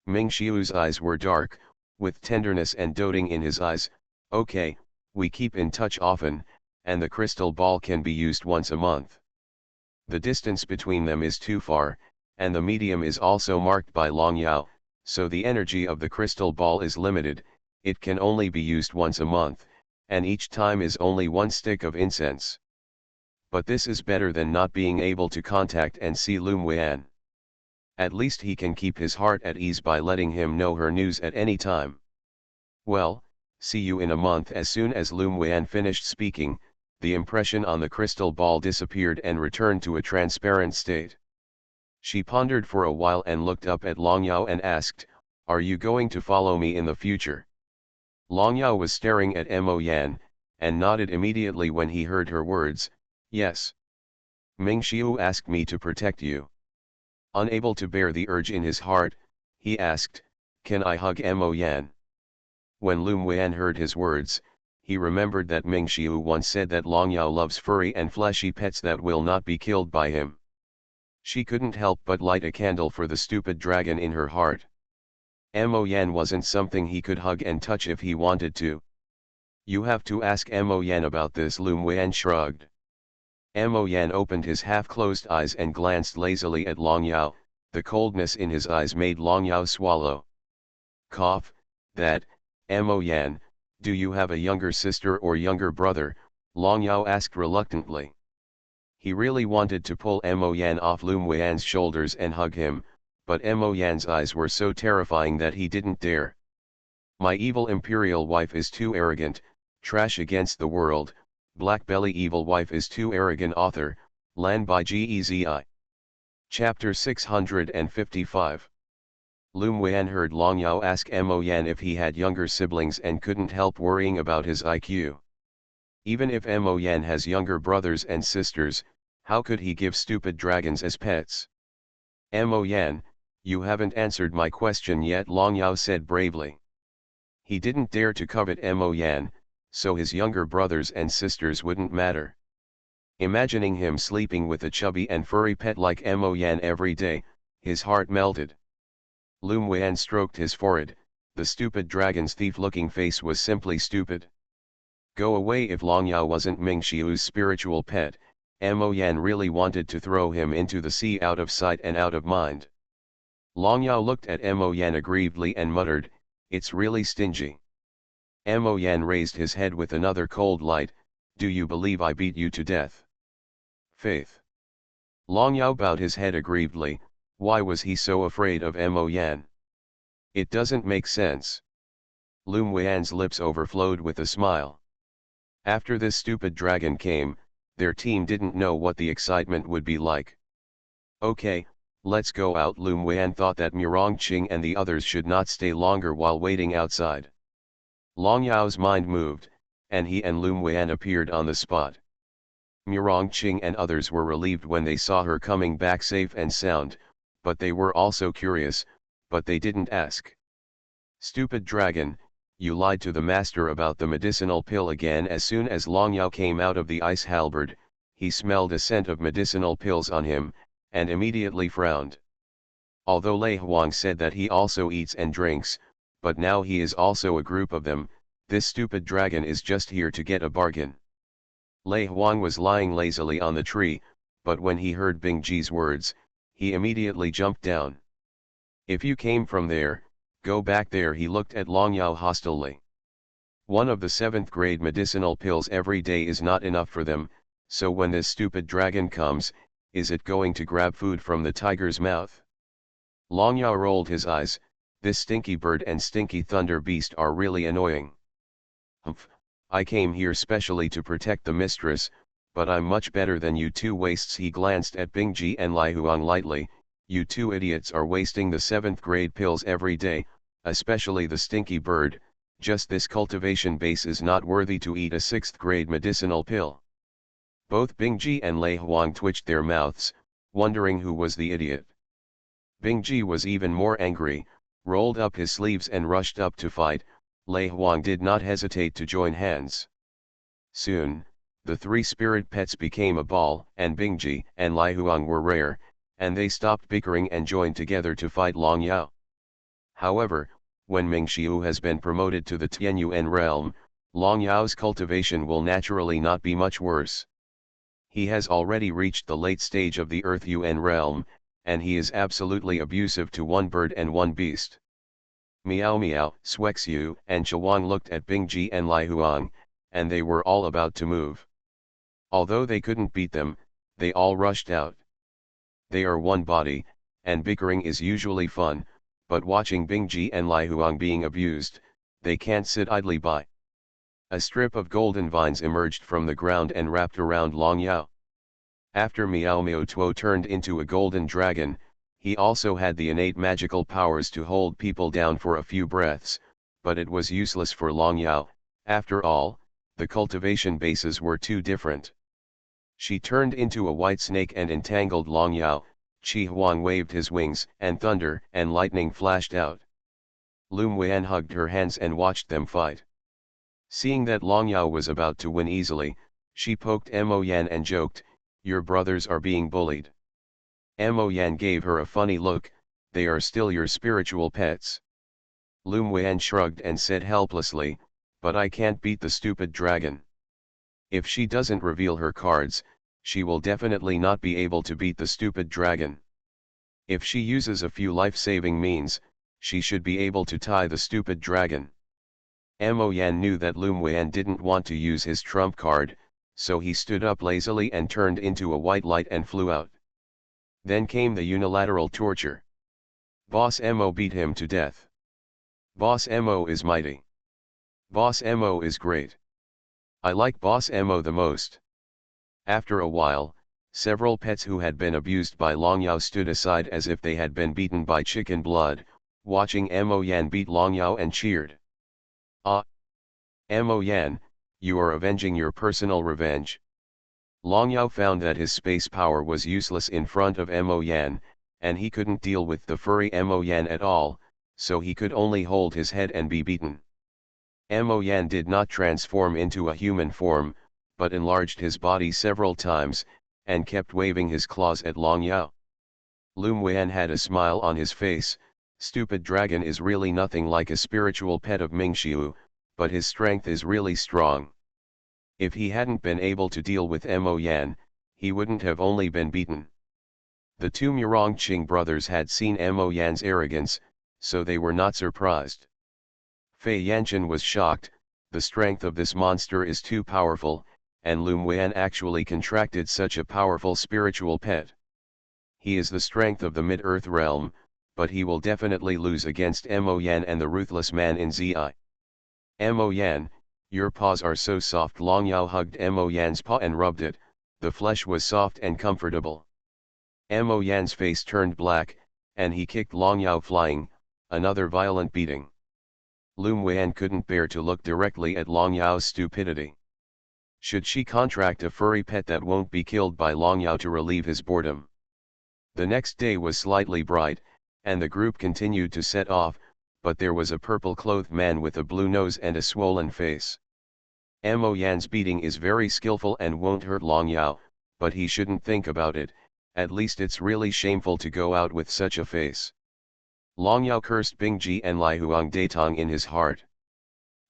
Mingxiu's eyes were dark, with tenderness and doting in his eyes. Okay, we keep in touch often, and the crystal ball can be used once a month. The distance between them is too far, and the medium is also marked by Long Yao, so the energy of the crystal ball is limited. It can only be used once a month, and each time is only one stick of incense. But this is better than not being able to contact and see Lum Wan. At least he can keep his heart at ease by letting him know her news at any time. Well, see you in a month. As soon as Lum Wan finished speaking, the impression on the crystal ball disappeared and returned to a transparent state. She pondered for a while and looked up at Long Yao and asked, "Are you going to follow me in the future?" Long Yao was staring at Mo Yan, and nodded immediately when he heard her words, "Yes. Mingxiu asked me to protect you." Unable to bear the urge in his heart, he asked, "Can I hug Mo Yan?" When Lum Wan heard his words, he remembered that Mingxiu once said that Long Yao loves furry and fleshy pets that will not be killed by him. She couldn't help but light a candle for the stupid dragon in her heart. Mo Yan wasn't something he could hug and touch if he wanted to. "You have to ask Mo Yan about this." Lum Wan shrugged. Mo Yan opened his half-closed eyes and glanced lazily at Long Yao. The coldness in his eyes made Long Yao swallow. "Cough, that, Mo Yan, do you have a younger sister or younger brother?" Long Yao asked reluctantly. He really wanted to pull Mo Yan off Lum Wan's shoulders and hug him, but Mo Yan's eyes were so terrifying that he didn't dare. "My evil imperial wife is too arrogant, trash against the world, BlackBelly evil wife is too arrogant." Author, Lan by Gezi. Chapter 655. Lum Wan heard Long Yao ask Mo Yan if he had younger siblings and couldn't help worrying about his IQ. Even if Mo Yan has younger brothers and sisters, how could he give stupid dragons as pets? Mo Yan, you haven't answered my question yet, Long Yao said bravely. He didn't dare to covet Mo Yan, so his younger brothers and sisters wouldn't matter. Imagining him sleeping with a chubby and furry pet like Mo Yan every day, his heart melted. Lum Wan stroked his forehead. The stupid dragon's thief-looking face was simply stupid. Go away. If Long Yao wasn't Ming Xiu's spiritual pet, Mo Yan really wanted to throw him into the sea out of sight and out of mind. Long Yao looked at Mo Yan aggrievedly and muttered, "It's really stingy." Mo Yan raised his head with another cold light. "Do you believe I beat you to death?" "Faith." Long Yao bowed his head aggrievedly. Why was he so afraid of Mo Yan? It doesn't make sense. Lum Wan's lips overflowed with a smile. After this stupid dragon came, their team didn't know what the excitement would be like. Okay, let's go out. Lum Wan thought that Murong Qing and the others should not stay longer while waiting outside. Long Yao's mind moved, and he and Lum Wan appeared on the spot. Murong Qing and others were relieved when they saw her coming back safe and sound, but they were also curious, but they didn't ask. "Stupid dragon, you lied to the master about the medicinal pill again." As soon as Long Yao came out of the ice halberd, he smelled a scent of medicinal pills on him, and immediately frowned. Although Lei Huang said that he also eats and drinks, but now he is also a group of them, this stupid dragon is just here to get a bargain. Lei Huang was lying lazily on the tree, but when he heard Bing Ji's words, he immediately jumped down. "If you came from there, go back there." He looked at Long Yao hostilely. One of the 7th grade medicinal pills every day is not enough for them, so when this stupid dragon comes, is it going to grab food from the tiger's mouth? Long Yao rolled his eyes. This stinky bird and stinky thunder beast are really annoying. "Humph, I came here specially to protect the mistress, but I'm much better than you two wastes." He glanced at Bing Ji and Lai Huang lightly. "You two idiots are wasting the 7th grade pills every day, especially the stinky bird. Just this cultivation base is not worthy to eat a 6th grade medicinal pill." Both Bing Ji and Lei Huang twitched their mouths, wondering who was the idiot. Bing Ji was even more angry, rolled up his sleeves and rushed up to fight. Lei Huang did not hesitate to join hands. Soon, the 3 spirit pets became a ball, and Bing Ji and Lai Huang were rare, and they stopped bickering and joined together to fight Long Yao. However, when Ming Xiu has been promoted to the Tianyuan realm, Long Yao's cultivation will naturally not be much worse. He has already reached the late stage of the Earth Yuan realm, and he is absolutely abusive to one bird and one beast. Miao Miao, Xuexiu and Chawang looked at Bing Ji and Lai Huang, and they were all about to move. Although they couldn't beat them, they all rushed out. They are one body, and bickering is usually fun, but watching Bing Ji and Lai Huang being abused, they can't sit idly by. A strip of golden vines emerged from the ground and wrapped around Long Yao. After Miao Miao Tuo turned into a golden dragon, he also had the innate magical powers to hold people down for a few breaths, but it was useless for Long Yao. After all, the cultivation bases were too different. She turned into a white snake and entangled Long Yao. Qi Huang waved his wings, and thunder and lightning flashed out. Lum Wan hugged her hands and watched them fight. Seeing that Long Yao was about to win easily, she poked Mo Yan and joked, "Your brothers are being bullied." Mo Yan gave her a funny look. "They are still your spiritual pets." Lum Wan shrugged and said helplessly, "But I can't beat the stupid dragon. If she doesn't reveal her cards, she will definitely not be able to beat the stupid dragon. If she uses a few life-saving means, she should be able to tie the stupid dragon." Mo Yan knew that Lum Wan didn't want to use his trump card, so he stood up lazily and turned into a white light and flew out. Then came the unilateral torture. Boss Mo beat him to death. Boss Mo is mighty. Boss Mo is great. I like Boss Mo the most. After a while, several pets who had been abused by Long Yao stood aside as if they had been beaten by chicken blood, watching Mo Yan beat Long Yao and cheered. "Ah! Mo Yan, You are avenging your personal revenge. Long Yao found that his space power was useless in front of Mo Yan, and he couldn't deal with the furry Mo Yan at all, so he could only hold his head and be beaten. Mo Yan did not transform into a human form, but enlarged his body several times, and kept waving his claws at Long Yao. Lum Wan had a smile on his face. Stupid dragon is really nothing like a spiritual pet of Mingxiu, but his strength is really strong. If he hadn't been able to deal with Mo Yan, he wouldn't have only been beaten. The two Murongqing brothers had seen Mo Yan's arrogance, so they were not surprised. Fei Yanchen was shocked. The strength of this monster is too powerful, and Lum Wan actually contracted such a powerful spiritual pet. He is the strength of the Mid-Earth realm, but he will definitely lose against Mo Yan and the ruthless man in Zi. Mo Yan, your paws are so soft. Long Yao hugged Mo Yan's paw and rubbed it. The flesh was soft and comfortable. Mo Yan's face turned black, and he kicked Long Yao flying, another violent beating. Lum Wan couldn't bear to look directly at Long Yao's stupidity. Should she contract a furry pet that won't be killed by Long Yao to relieve his boredom? The next day was slightly bright, and the group continued to set off, but there was a purple-clothed man with a blue nose and a swollen face. Mo Yan's beating is very skillful and won't hurt Long Yao, but he shouldn't think about it. At least it's really shameful to go out with such a face. Long Yao cursed Bingji and Lai Huang Datong in his heart.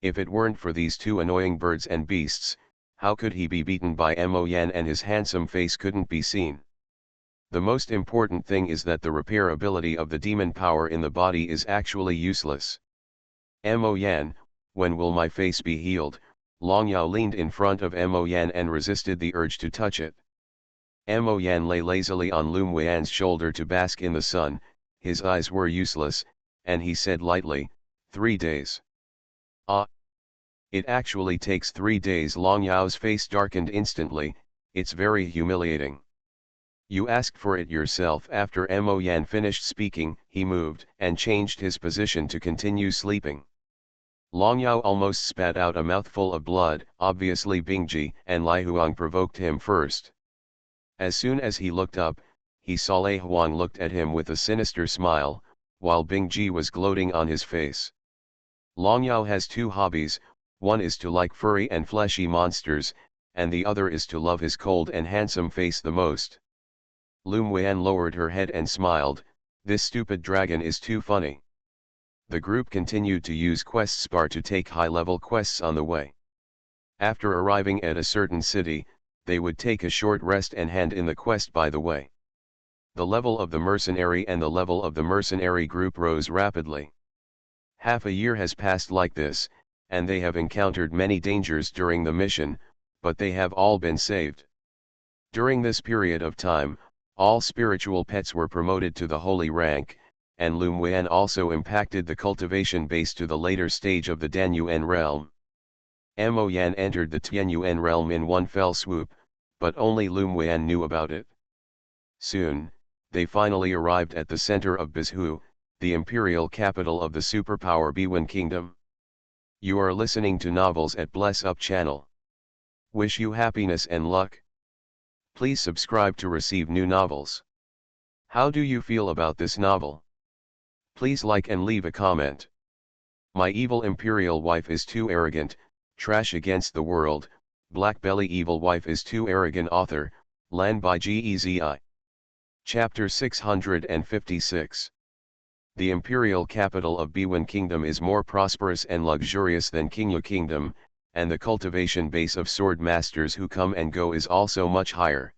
If it weren't for these two annoying birds and beasts, how could he be beaten by Mo Yan and his handsome face couldn't be seen? The most important thing is that the repair ability of the demon power in the body is actually useless. Mo Yan, when will my face be healed? Long Yao leaned in front of Mo Yan and resisted the urge to touch it. Mo Yan lay lazily on Lum Wan's shoulder to bask in the sun. His eyes were useless, and he said lightly, 3 days. Ah! It actually takes 3 days. Long Yao's face darkened instantly. It's very humiliating. You asked for it yourself. After Mo Yan finished speaking, he moved and changed his position to continue sleeping. Long Yao almost spat out a mouthful of blood. Obviously Bingji and Lai Huang provoked him first. As soon as he looked up, he saw Lai Huang looked at him with a sinister smile, while Bingji was gloating on his face. Long Yao has two hobbies. One is to like furry and fleshy monsters, and the other is to love his cold and handsome face the most. Lum Wan lowered her head and smiled. This stupid dragon is too funny. The group continued to use quests bar to take high-level quests on the way. After arriving at a certain city, they would take a short rest and hand in the quest by the way. The level of the mercenary and the level of the mercenary group rose rapidly. Half a year has passed like this, and they have encountered many dangers during the mission, but they have all been saved. During this period of time, all spiritual pets were promoted to the holy rank, and Lum Wan also impacted the cultivation base to the later stage of the Danyuan realm. Mo Yan entered the Tianyuan realm in one fell swoop, but only Lum Wan knew about it. Soon, they finally arrived at the center of Bizhu, the imperial capital of the superpower Biwen Kingdom. You are listening to novels at Bless Up channel. Wish you happiness and luck. Please subscribe to receive new novels. How do you feel about this novel? Please like and leave a comment. My evil imperial wife is too arrogant, trash against the world. BlackBelly evil wife is too arrogant. Author, Lan by Gezi. Chapter 656. The imperial capital of Biwen Kingdom is more prosperous and luxurious than Qingyu Kingdom, and the cultivation base of sword masters who come and go is also much higher.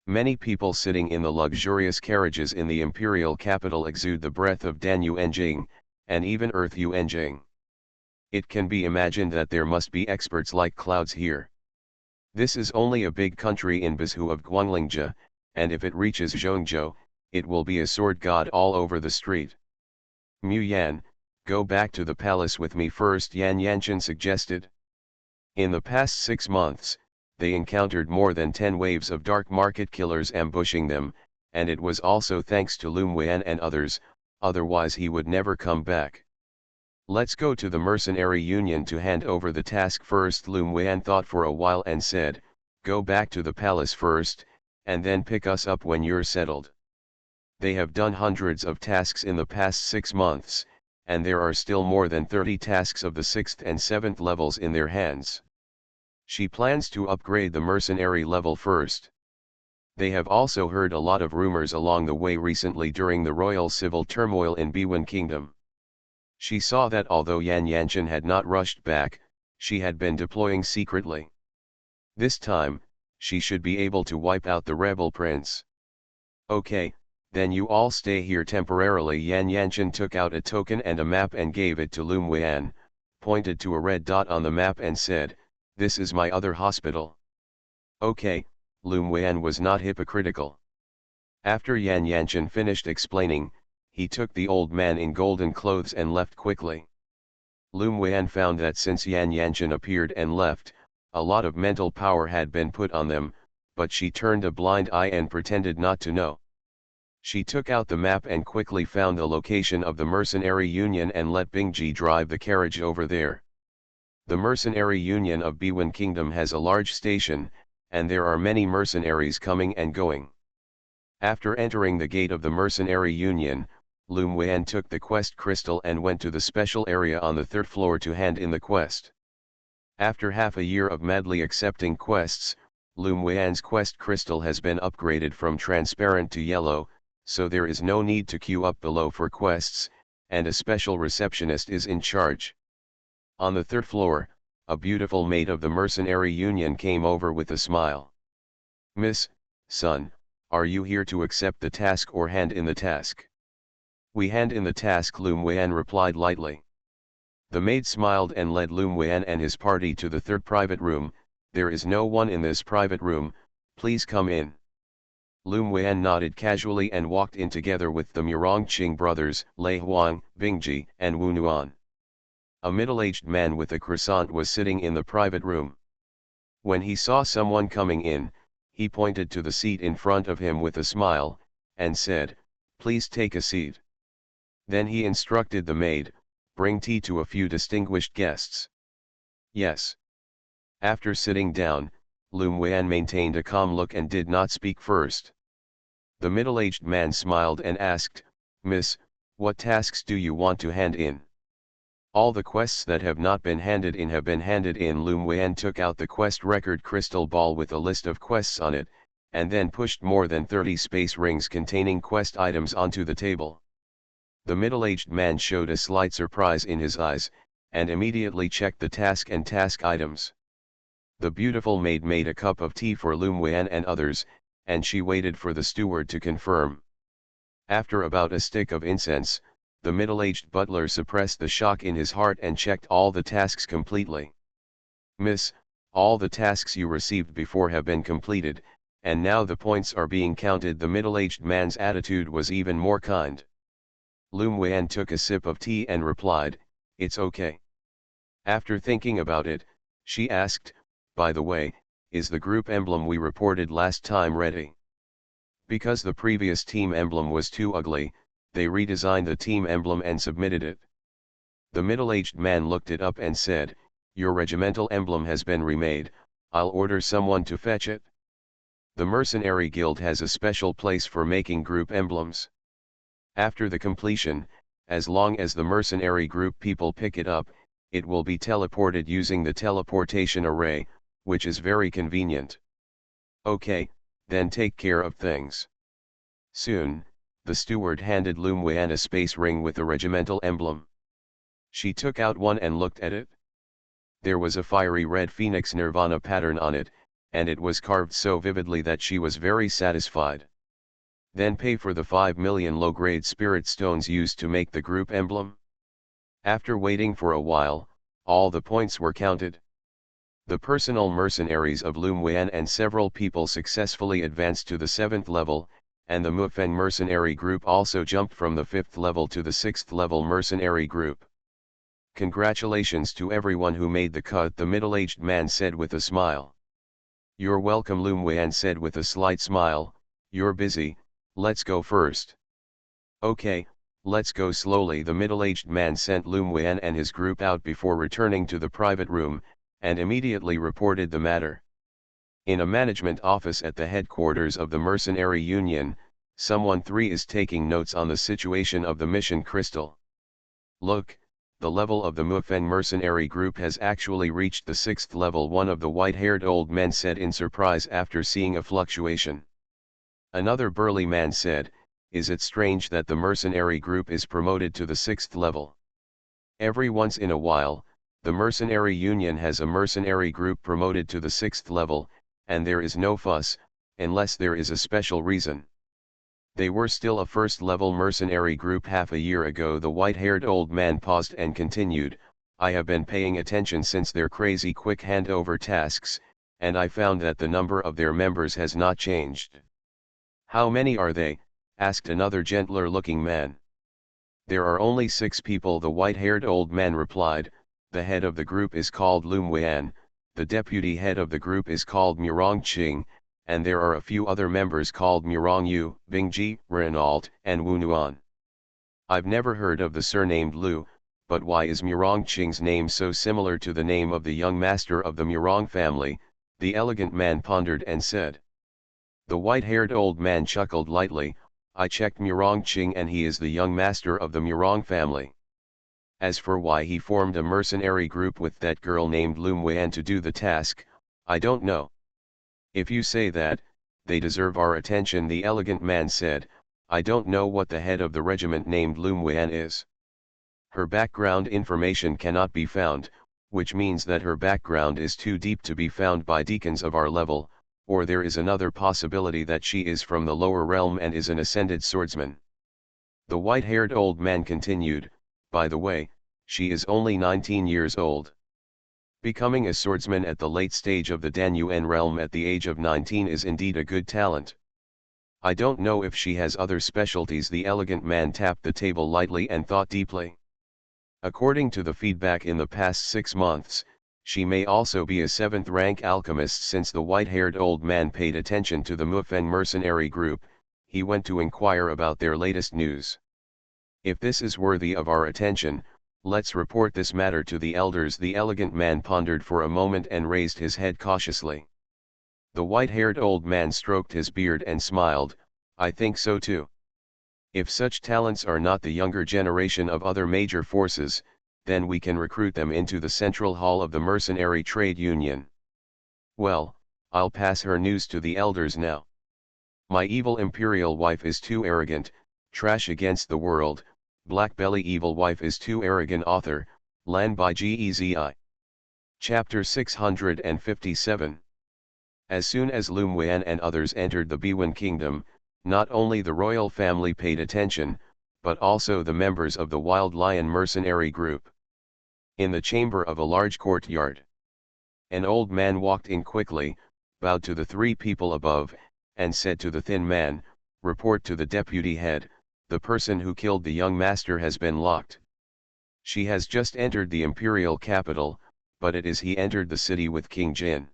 Many people sitting in the luxurious carriages in the imperial capital exude the breath of Dan Yuanjing, and even Earth Yuanjing. It can be imagined that there must be experts like clouds here. This is only a big country in Bizhu of Guanglingzhe, and if it reaches Zhongzhou, it will be a sword god all over the street. Mu Yan, go back to the palace with me first, Yan Yanchen suggested. In the past 6 months, they encountered more than 10 waves of dark market killers ambushing them, and it was also thanks to Lum Wan and others, otherwise he would never come back. Let's go to the mercenary union to hand over the task first. Lum Wan thought for a while and said, go back to the palace first, and then pick us up when you're settled. They have done hundreds of tasks in the past 6 months, and there are still more than 30 tasks of the 6th and 7th levels in their hands. She plans to upgrade the mercenary level first. They have also heard a lot of rumors along the way recently during the royal civil turmoil in Biwen Kingdom. She saw that although Yan Yanshan had not rushed back, she had been deploying secretly. This time, she should be able to wipe out the rebel prince. Okay, then you all stay here temporarily. Yan Yanshan took out a token and a map and gave it to Lum Wan, pointed to a red dot on the map and said, this is my other hospital. Okay, Lum Wan was not hypocritical. After Yan Yanshan finished explaining, he took the old man in golden clothes and left quickly. Lum Wan found that since Yan Yanshan appeared and left, a lot of mental power had been put on them, but she turned a blind eye and pretended not to know. She took out the map and quickly found the location of the mercenary union and let Bingji drive the carriage over there. The mercenary union of Biwen Kingdom has a large station, and there are many mercenaries coming and going. After entering the gate of the mercenary union, Lum Wan took the quest crystal and went to the special area on the 3rd floor to hand in the quest. After half a year of madly accepting quests, Lum Wan's quest crystal has been upgraded from transparent to yellow, so there is no need to queue up below for quests, and a special receptionist is in charge. On the 3rd floor, a beautiful maid of the mercenary union came over with a smile. Miss, son, are you here to accept the task or hand in the task? We hand in the task, Lum Wan replied lightly. The maid smiled and led Lum Wan and his party to the 3rd private room. There is no one in this private room, please come in. Lum Wan nodded casually and walked in together with the Murongqing brothers, Lei Huang, Bingji, and Wu Nuan. A middle-aged man with a croissant was sitting in the private room. When he saw someone coming in, he pointed to the seat in front of him with a smile, and said, please take a seat. Then he instructed the maid, bring tea to a few distinguished guests. Yes. After sitting down, Lum Wan maintained a calm look and did not speak first. The middle-aged man smiled and asked, Miss, what tasks do you want to hand in? All the quests that have not been handed in have been handed in. Lum Wan took out the quest record crystal ball with a list of quests on it, and then pushed more than 30 space rings containing quest items onto the table. The middle-aged man showed a slight surprise in his eyes, and immediately checked the task and task items. The beautiful maid made a cup of tea for Lum Wan and others, and she waited for the steward to confirm. After about a stick of incense, the middle-aged butler suppressed the shock in his heart and checked all the tasks completely. Miss, all the tasks you received before have been completed, and now the points are being counted. The middle-aged man's attitude was even more kind. Lum Wan took a sip of tea and replied, it's okay. After thinking about it, she asked, by the way, is the group emblem we reported last time ready? Because the previous team emblem was too ugly, they redesigned the team emblem and submitted it. The middle-aged man looked it up and said, your regimental emblem has been remade, I'll order someone to fetch it. The Mercenary Guild has a special place for making group emblems. After the completion, as long as the mercenary group people pick it up, it will be teleported using the teleportation array, which is very convenient. Okay, then take care of things. Soon, the steward handed Lum Wan a space ring with a regimental emblem. She took out one and looked at it. There was a fiery red phoenix nirvana pattern on it, and it was carved so vividly that she was very satisfied. Then pay for the 5 million low-grade spirit stones used to make the group emblem. After waiting for a while, all the points were counted. The personal mercenaries of Lum Wan and several people successfully advanced to the 7th level, and the Mufeng mercenary group also jumped from the 5th level to the 6th level mercenary group. Congratulations to everyone who made the cut, the middle-aged man said with a smile. You're welcome, Lum Wan said with a slight smile, you're busy, let's go first. Okay, Let's go slowly. The middle-aged man sent Lum Wen and his group out before returning to the private room, and immediately reported the matter. In a management office at the headquarters of the Mercenary Union, someone 3 is taking notes on the situation of the mission crystal. Look, the level of the Mufeng mercenary group has actually reached the 6th level, one of the white-haired old men said in surprise after seeing a fluctuation. Another burly man said, "Is it strange that the mercenary group is promoted to the 6th level? Every once in a while, the Mercenary Union has a mercenary group promoted to the 6th level, and there is no fuss, unless there is a special reason. They were still a 1st-level mercenary group half a year ago." The white-haired old man paused and continued, "I have been paying attention since their crazy quick handover tasks, and I found that the number of their members has not changed." "How many are they?" asked another gentler-looking man. "There are only 6 people," the white-haired old man replied. "The head of the group is called Lum Wen, the deputy head of the group is called Murong Qing, and there are a few other members called Murong Yu, Bingji, Renault, and Wu Nuan. I've never heard of the surnamed Lu, but why is Murong Qing's name so similar to the name of the young master of the Murong family?" the elegant man pondered and said. The white-haired old man chuckled lightly, "I checked Murong Qing and he is the young master of the Murong family. As for why he formed a mercenary group with that girl named Lum Wen to do the task, I don't know. If you say that, they deserve our attention," the elegant man said. "I don't know what the head of the regiment named Lum Wen is. Her background information cannot be found, which means that her background is too deep to be found by deacons of our level, or there is another possibility that she is from the lower realm and is an ascended swordsman." The white-haired old man continued, "By the way, she is only 19 years old. Becoming a swordsman at the late stage of the Danyuan realm at the age of 19 is indeed a good talent. I don't know if she has other specialties." The elegant man tapped the table lightly and thought deeply. "According to the feedback in the past 6 months, she may also be a 7th-rank alchemist." Since the white-haired old man paid attention to the Mufeng mercenary group, he went to inquire about their latest news. "If this is worthy of our attention, let's report this matter to the elders." The elegant man pondered for a moment and raised his head cautiously. The white-haired old man stroked his beard and smiled, "I think so too. If such talents are not the younger generation of other major forces, then we can recruit them into the central hall of the Mercenary Trade Union. Well, I'll pass her news to the elders now. My evil imperial wife is too arrogant, trash against the world. BlackBelly evil wife is too arrogant. Author, Lan by Gezi. Chapter 657. As soon as Lum Wen and others entered the Biwen kingdom, not only the royal family paid attention, but also the members of the Wild Lion mercenary group. In the chamber of a large courtyard, an old man walked in quickly, bowed to the 3 people above, and said to the thin man, "Report to the deputy head, the person who killed the young master has been locked. She has just entered the imperial capital, but it is he entered the city with King Jin."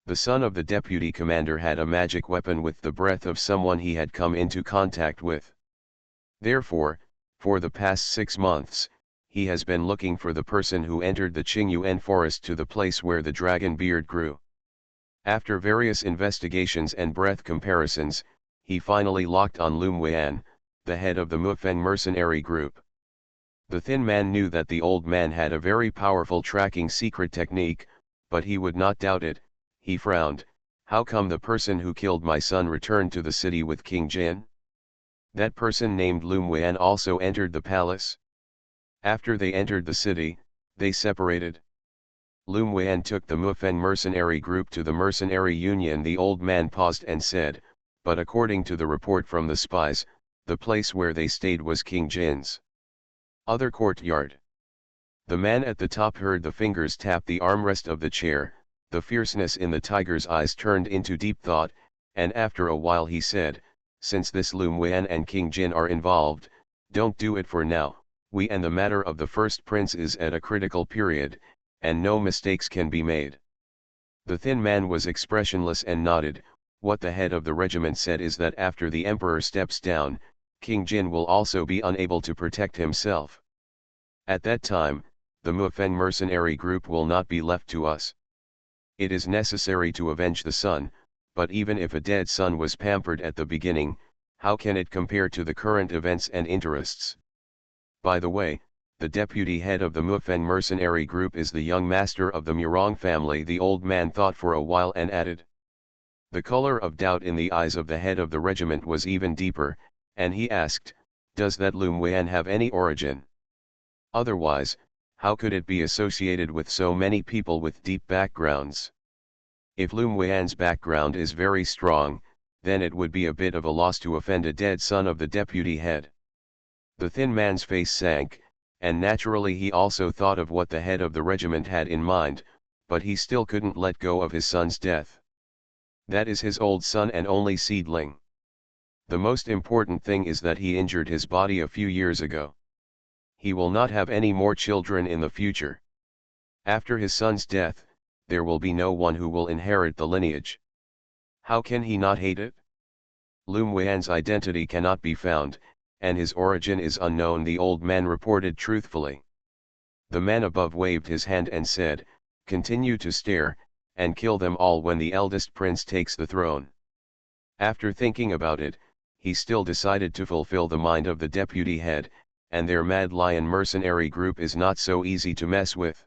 The son of the deputy commander had a magic weapon with the breath of someone he had come into contact with. Therefore, for the past 6 months, he has been looking for the person who entered the Qingyuan forest to the place where the dragon beard grew. After various investigations and breath comparisons, he finally locked on Lum Wen, the head of the Mufeng mercenary group. The thin man knew that the old man had a very powerful tracking secret technique, but he would not doubt it. He frowned. "How come the person who killed my son returned to the city with King Jin? That person named Lum Wen also entered the palace. After they entered the city, they separated. Lum Wen took the Mufeng mercenary group to the mercenary union." The old man paused and said, "But according to the report from the spies, the place where they stayed was King Jin's other courtyard." The man at the top heard the fingers tap the armrest of the chair. The fierceness in the tiger's eyes turned into deep thought, and after a while he said, "Since this Lum Wen and King Jin are involved, don't do it for now. We and the matter of the first prince is at a critical period, and no mistakes can be made." The thin man was expressionless and nodded. "What the head of the regiment said is that after the emperor steps down, King Jin will also be unable to protect himself. At that time, the Mufeng mercenary group will not be left to us. It is necessary to avenge the son, but even if a dead son was pampered at the beginning, how can it compare to the current events and interests? By the way, the deputy head of the Mufeng mercenary group is the young master of the Murong family. The old man thought for a while and added. The color of doubt in the eyes of the head of the regiment was even deeper, and he asked, does that Lum Wen have any origin? Otherwise, how could it be associated with so many people with deep backgrounds? If Lum Wen's background is very strong, then it would be a bit of a loss to offend a dead son of the deputy head. The thin man's face sank, and naturally he also thought of what the head of the regiment had in mind, but he still couldn't let go of his son's death. That is his old son and only seedling. The most important thing is that he injured his body a few years ago. He will not have any more children in the future. After his son's death, there will be no one who will inherit the lineage. How can he not hate it? Lum Wen's identity cannot be found, and his origin is unknown, the old man reported truthfully. The man above waved his hand and said, continue to stare, and kill them all when the eldest prince takes the throne. After thinking about it, he still decided to fulfill the mind of the deputy head, and their Mad Lion mercenary group is not so easy to mess with.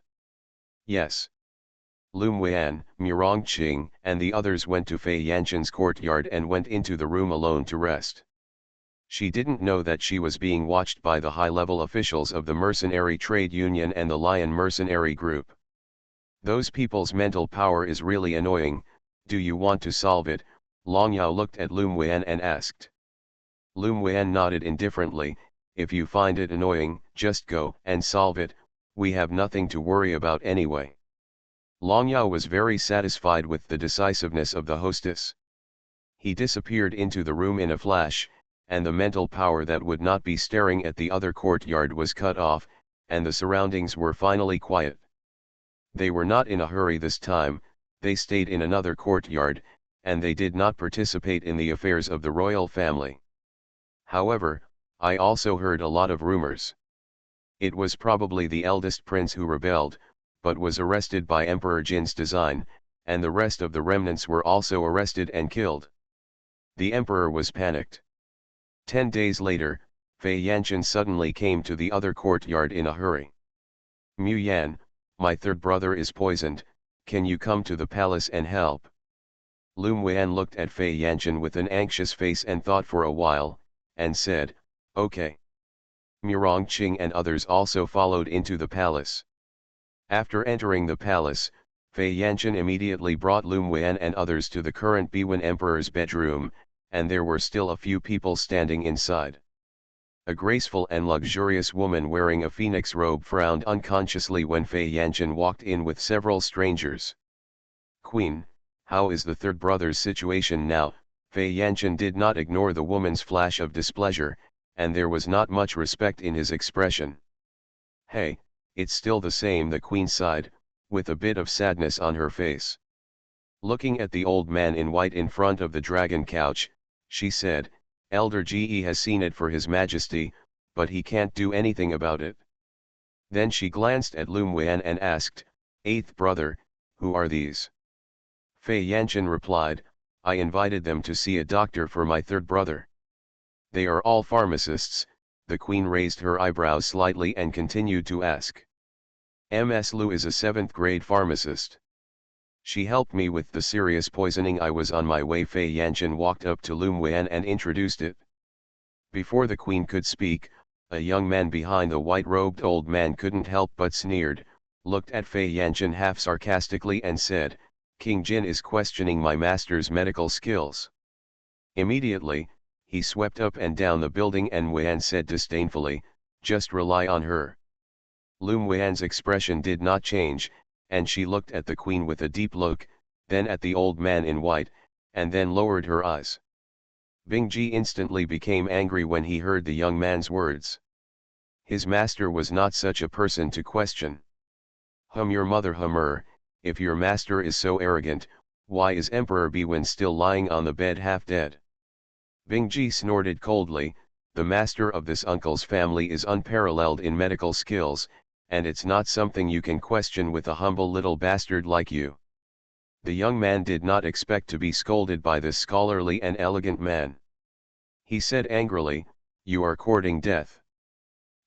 Yes. Lum Wen, Murong Qing, and the others went to Fei Yanqian's courtyard and went into the room alone to rest. She didn't know that she was being watched by the high-level officials of the mercenary trade union and the Lion mercenary group. Those people's mental power is really annoying. Do you want to solve it? Long Yao looked at Lum Wen and asked. Lum Wen nodded indifferently. If you find it annoying, just go and solve it, we have nothing to worry about anyway. Long Yao was very satisfied with the decisiveness of the hostess. He disappeared into the room in a flash, and the mental power that would not be staring at the other courtyard was cut off, and the surroundings were finally quiet. They were not in a hurry this time, they stayed in another courtyard, and they did not participate in the affairs of the royal family. However, I also heard a lot of rumors. It was probably the eldest prince who rebelled, but was arrested by Emperor Jin's design, and the rest of the remnants were also arrested and killed. The emperor was panicked. 10 days later, Fei Yanqian suddenly came to the other courtyard in a hurry. Mu Yan, my third brother is poisoned, can you come to the palace and help? Lum Wen looked at Fei Yanqian with an anxious face and thought for a while, and said, okay. Murong Qing and others also followed into the palace. After entering the palace, Fei Yanqian immediately brought Lum Wen and others to the current Biwen Emperor's bedroom, and there were still a few people standing inside. A graceful and luxurious woman wearing a phoenix robe frowned unconsciously when Fei Yanqian walked in with several strangers. Queen, how is the third brother's situation now? Fei Yanqian did not ignore the woman's flash of displeasure, and there was not much respect in his expression. Hey, it's still the same, the queen sighed, with a bit of sadness on her face. Looking at the old man in white in front of the dragon couch, she said, Elder Ge has seen it for his majesty, but he can't do anything about it. Then she glanced at Lum Wen and asked, eighth brother, who are these? Fei Yanqian replied, I invited them to see a doctor for my third brother. They are all pharmacists. The queen raised her eyebrows slightly and continued to ask. Ms. Lu is a 7th grade pharmacist. She helped me with the serious poisoning. I was on my way. Fei Yanqian walked up to Lum Wen and introduced it. Before the queen could speak, a young man behind the white-robed old man couldn't help but sneered, looked at Fei Yanqian half sarcastically and said, King Jin is questioning my master's medical skills. Immediately, he swept up and down the building and Wen said disdainfully, just rely on her. Lum Wen's expression did not change, and she looked at the queen with a deep look, then at the old man in white, and then lowered her eyes. Bing Ji instantly became angry when he heard the young man's words. His master was not such a person to question. Your mother Hummer, if your master is so arrogant, why is Emperor Biwen still lying on the bed half dead? Bing Ji snorted coldly, The master of this uncle's family is unparalleled in medical skills, and it's not something you can question with a humble little bastard like you." The young man did not expect to be scolded by this scholarly and elegant man. He said angrily, "You are courting death."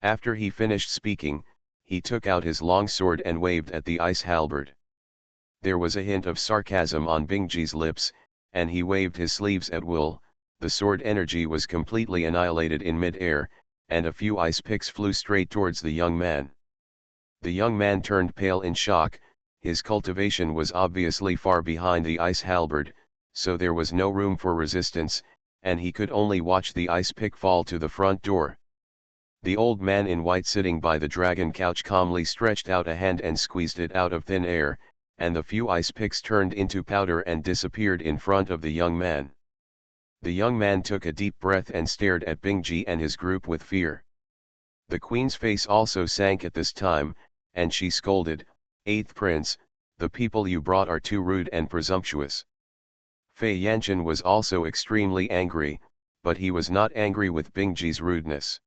After he finished speaking, he took out his long sword and waved at the ice halberd. There was a hint of sarcasm on Bingji's lips, and he waved his sleeves at will. The sword energy was completely annihilated in mid-air, and a few ice picks flew straight towards the young man. The young man turned pale in shock. His cultivation was obviously far behind the ice halberd, so there was no room for resistance, and he could only watch the ice pick fall to the front door. The old man in white sitting by the dragon couch calmly stretched out a hand and squeezed it out of thin air, and the few ice picks turned into powder and disappeared in front of the young man. The young man took a deep breath and stared at Bingji and his group with fear. The queen's face also sank at this time, and she scolded, "Eighth prince, the people you brought are too rude and presumptuous." Fei Yanchen was also extremely angry, but he was not angry with Bingji's rudeness.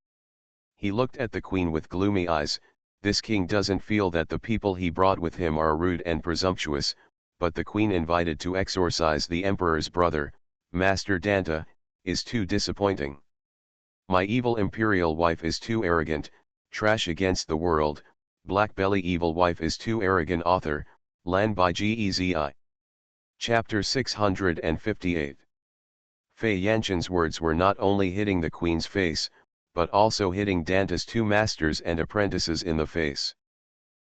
He looked at the queen with gloomy eyes. This king doesn't feel that the people he brought with him are rude and presumptuous, but the queen invited to exorcise the emperor's brother, Master Danta, is too disappointing. My evil imperial wife is too arrogant, trash against the world. BlackBelly evil wife is too arrogant. Author, Lan by Gezi. Chapter 658. Fei Yanchen's words were not only hitting the queen's face, but also hitting Danta's two masters and apprentices in the face.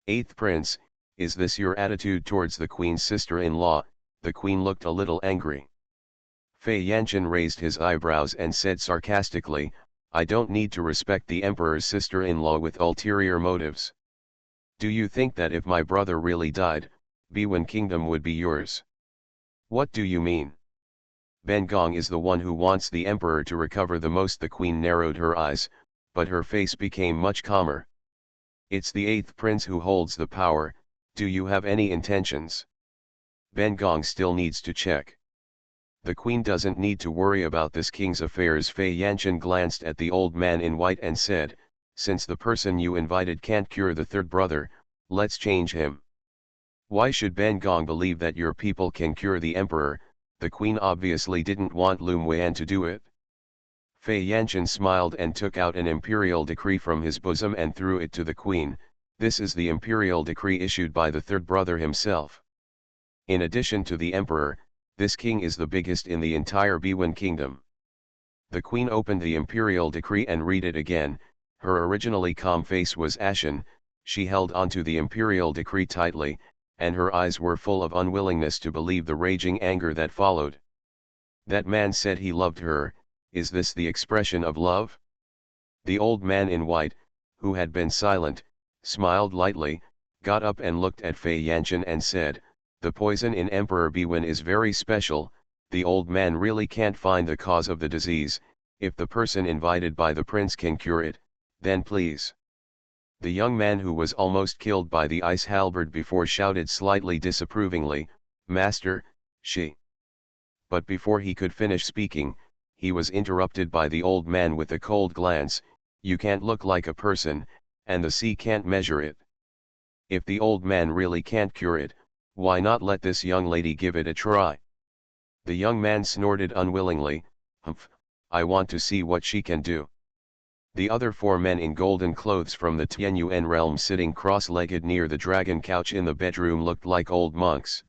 "Eighth prince, is this your attitude towards the queen's sister-in-law?" The queen looked a little angry. Fei Yanchen raised his eyebrows and said sarcastically, "I don't need to respect the emperor's sister-in-law with ulterior motives. Do you think that if my brother really died, Biwen Kingdom would be yours?" "What do you mean?" "Ben Gong is the one who wants the emperor to recover the most." The queen narrowed her eyes, but her face became much calmer. "It's the eighth prince who holds the power. Do you have any intentions?" "Ben Gong still needs to check. The queen doesn't need to worry about this king's affairs." Fei Yanchen glanced at the old man in white and said, "Since the person you invited can't cure the third brother, let's change him." "Why should Ben Gong believe that your people can cure the emperor?" The queen obviously didn't want Lu Muan to do it. Fei Yanchen smiled and took out an imperial decree from his bosom and threw it to the queen. "This is the imperial decree issued by the third brother himself. In addition to the emperor, this king is the biggest in the entire Biwen kingdom." The queen opened the imperial decree and read it again. Her originally calm face was ashen. She held onto the imperial decree tightly, and her eyes were full of unwillingness to believe the raging anger that followed. "That man said he loved her. Is this the expression of love?" The old man in white, who had been silent, smiled lightly, got up and looked at Fei Yanchen and said, "The poison in Emperor Biwen is very special. The old man really can't find the cause of the disease. If the person invited by the prince can cure it, then please." The young man who was almost killed by the ice halberd before shouted slightly disapprovingly, "Master, she." But before he could finish speaking, he was interrupted by the old man with a cold glance. "You can't look like a person, and the sea can't measure it. If the old man really can't cure it, why not let this young lady give it a try?" The young man snorted unwillingly, "Humph, I want to see what she can do." The other four men in golden clothes from the Tianyuan realm sitting cross-legged near the dragon couch in the bedroom looked like old monks.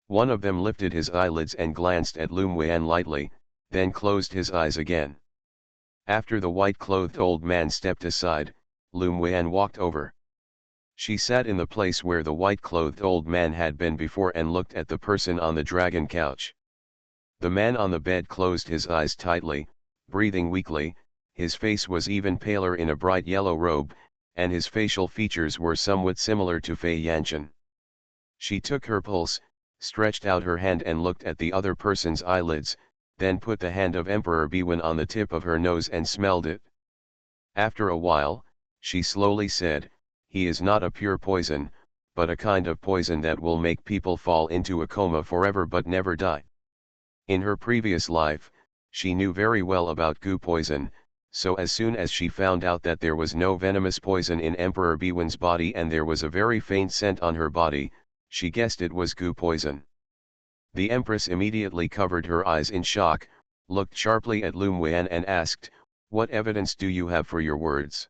One of them lifted his eyelids and glanced at Lu Muan lightly, then closed his eyes again. After the white-clothed old man stepped aside, Lu Muan walked over. She sat in the place where the white-clothed old man had been before and looked at the person on the dragon couch. The man on the bed closed his eyes tightly, breathing weakly. His face was even paler in a bright yellow robe, and his facial features were somewhat similar to Fei Yanchen. She took her pulse, stretched out her hand and looked at the other person's eyelids, then put the hand of Emperor Biwen on the tip of her nose and smelled it. After a while, she slowly said, "He is not a pure poison, but a kind of poison that will make people fall into a coma forever but never die." In her previous life, she knew very well about goo poison. So as soon as she found out that there was no venomous poison in Emperor Bwen's body and there was a very faint scent on her body, she guessed it was goo poison. The Empress immediately covered her eyes in shock, looked sharply at Lum Wen and asked, "What evidence do you have for your words?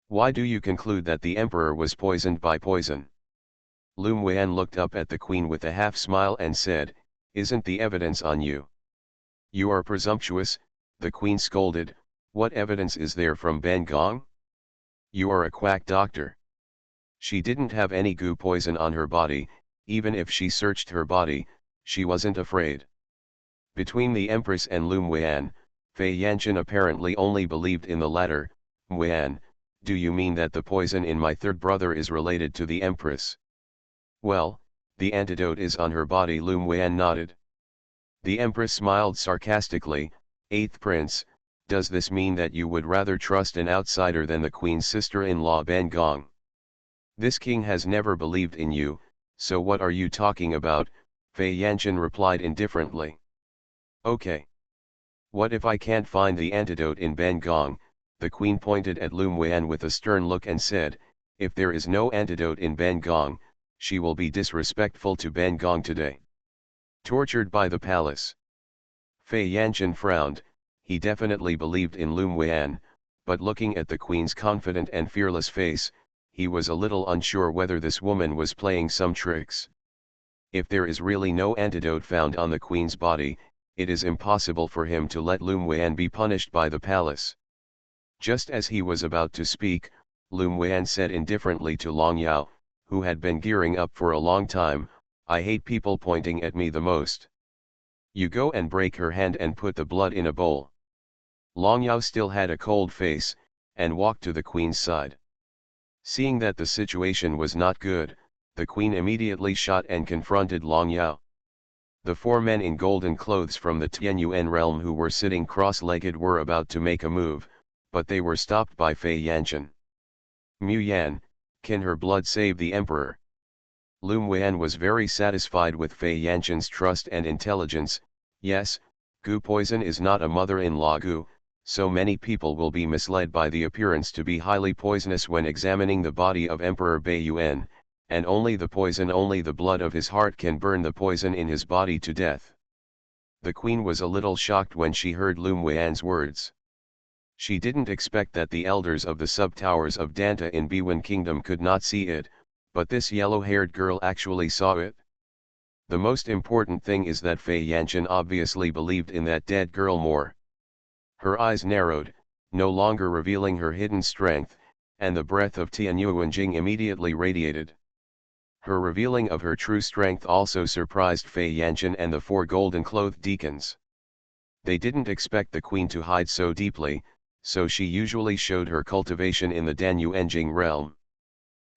Why do you conclude that the Emperor was poisoned by poison?" Lum Wen looked up at the Queen with a half smile and said, "Isn't the evidence on you?" "You are presumptuous," the Queen scolded. "What evidence is there from Ben Gong? You are a quack doctor." She didn't have any goo poison on her body. Even if she searched her body, she wasn't afraid. Between the Empress and Lum Wen, Fei Yanchen apparently only believed in the latter. "Wen, do you mean that the poison in my third brother is related to the Empress?" "Well, the antidote is on her body." Lum Wen nodded. The Empress smiled sarcastically. "Eighth Prince, does this mean that you would rather trust an outsider than the Queen's sister-in-law Ben Gong? This king has never believed in you, so what are you talking about?" Fei Yanchen replied indifferently. "Okay. What if I can't find the antidote in Ben Gong?" The Queen pointed at Lum Wen with a stern look and said, "If there is no antidote in Ben Gong, she will be disrespectful to Ben Gong today." Tortured by the palace. Fei Yanchen frowned. He definitely believed in Lum Wen, but looking at the Queen's confident and fearless face, he was a little unsure whether this woman was playing some tricks. If there is really no antidote found on the Queen's body, it is impossible for him to let Lum Wen be punished by the palace. Just as he was about to speak, Lum Wen said indifferently to Long Yao, who had been gearing up for a long time, "I hate people pointing at me the most. You go and break her hand and put the blood in a bowl." Long Yao still had a cold face, and walked to the Queen's side. Seeing that the situation was not good, the Queen immediately shot and confronted Long Yao. The four men in golden clothes from the Tianyuan realm who were sitting cross-legged were about to make a move, but they were stopped by Fei Yanchen. "Mu Yan, can her blood save the Emperor?" Lum Wen was very satisfied with Fei Yanchen's trust and intelligence. "Yes, goo poison is not a mother-in-law goo, so many people will be misled by the appearance to be highly poisonous when examining the body of Emperor Bei Yuan, and only the blood of his heart can burn the poison in his body to death." The Queen was a little shocked when she heard Lum Wen's words. She didn't expect that the elders of the sub-towers of Danta in Bwen Kingdom could not see it, but this yellow-haired girl actually saw it. The most important thing is that Fei Yanchen obviously believed in that dead girl more. Her eyes narrowed, no longer revealing her hidden strength, and the breath of Tianyuanjing immediately radiated. Her revealing of her true strength also surprised Fei Yanchen and the four golden-clothed deacons. They didn't expect the Queen to hide so deeply, so she usually showed her cultivation in the Danyuanjing realm.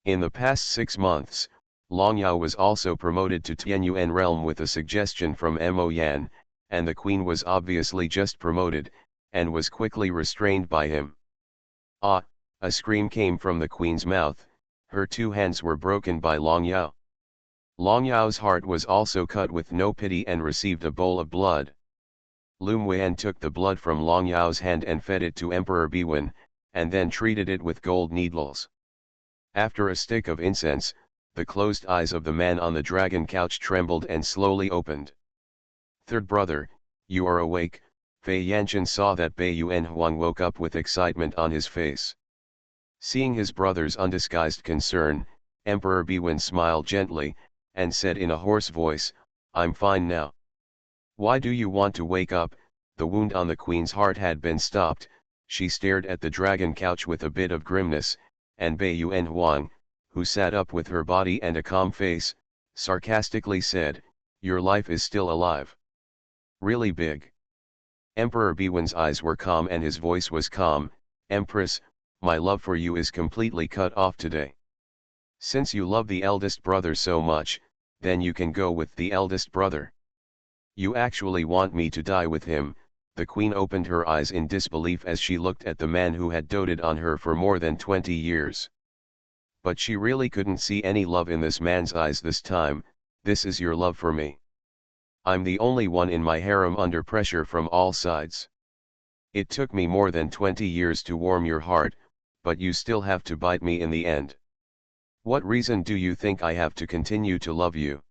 In the past 6 months, Long Yao was also promoted to Tianyuan realm with a suggestion from Mo Yan, and the Queen was obviously just promoted, and was quickly restrained by him. "Ah!" a scream came from the Queen's mouth. Her 2 hands were broken by Long Yao. Long Yao's heart was also cut with no pity and received a bowl of blood. Lum Wen took the blood from Long Yao's hand and fed it to Emperor Bwen, and then treated it with gold needles. After a stick of incense, the closed eyes of the man on the dragon couch trembled and slowly opened. "Third brother, you are awake." Fei Yanchen saw that Bei Yuan Huang woke up with excitement on his face. Seeing his brother's undisguised concern, Emperor Bwen smiled gently, and said in a hoarse voice, "I'm fine now." "Why do you want to wake up?" The wound on the Queen's heart had been stopped. She stared at the dragon couch with a bit of grimness, and Bei Yuan Huang, who sat up with her body and a calm face, sarcastically said, "Your life is still alive. Really big." Emperor Bwen's eyes were calm and his voice was calm. "Empress, my love for you is completely cut off today. Since you love the eldest brother so much, then you can go with the eldest brother. You actually want me to die with him." The Queen opened her eyes in disbelief as she looked at the man who had doted on her for more than 20 years. But she really couldn't see any love in this man's eyes this time. "This is your love for me. I'm the only one in my harem under pressure from all sides. It took me more than 20 years to warm your heart, but you still have to bite me in the end. What reason do you think I have to continue to love you?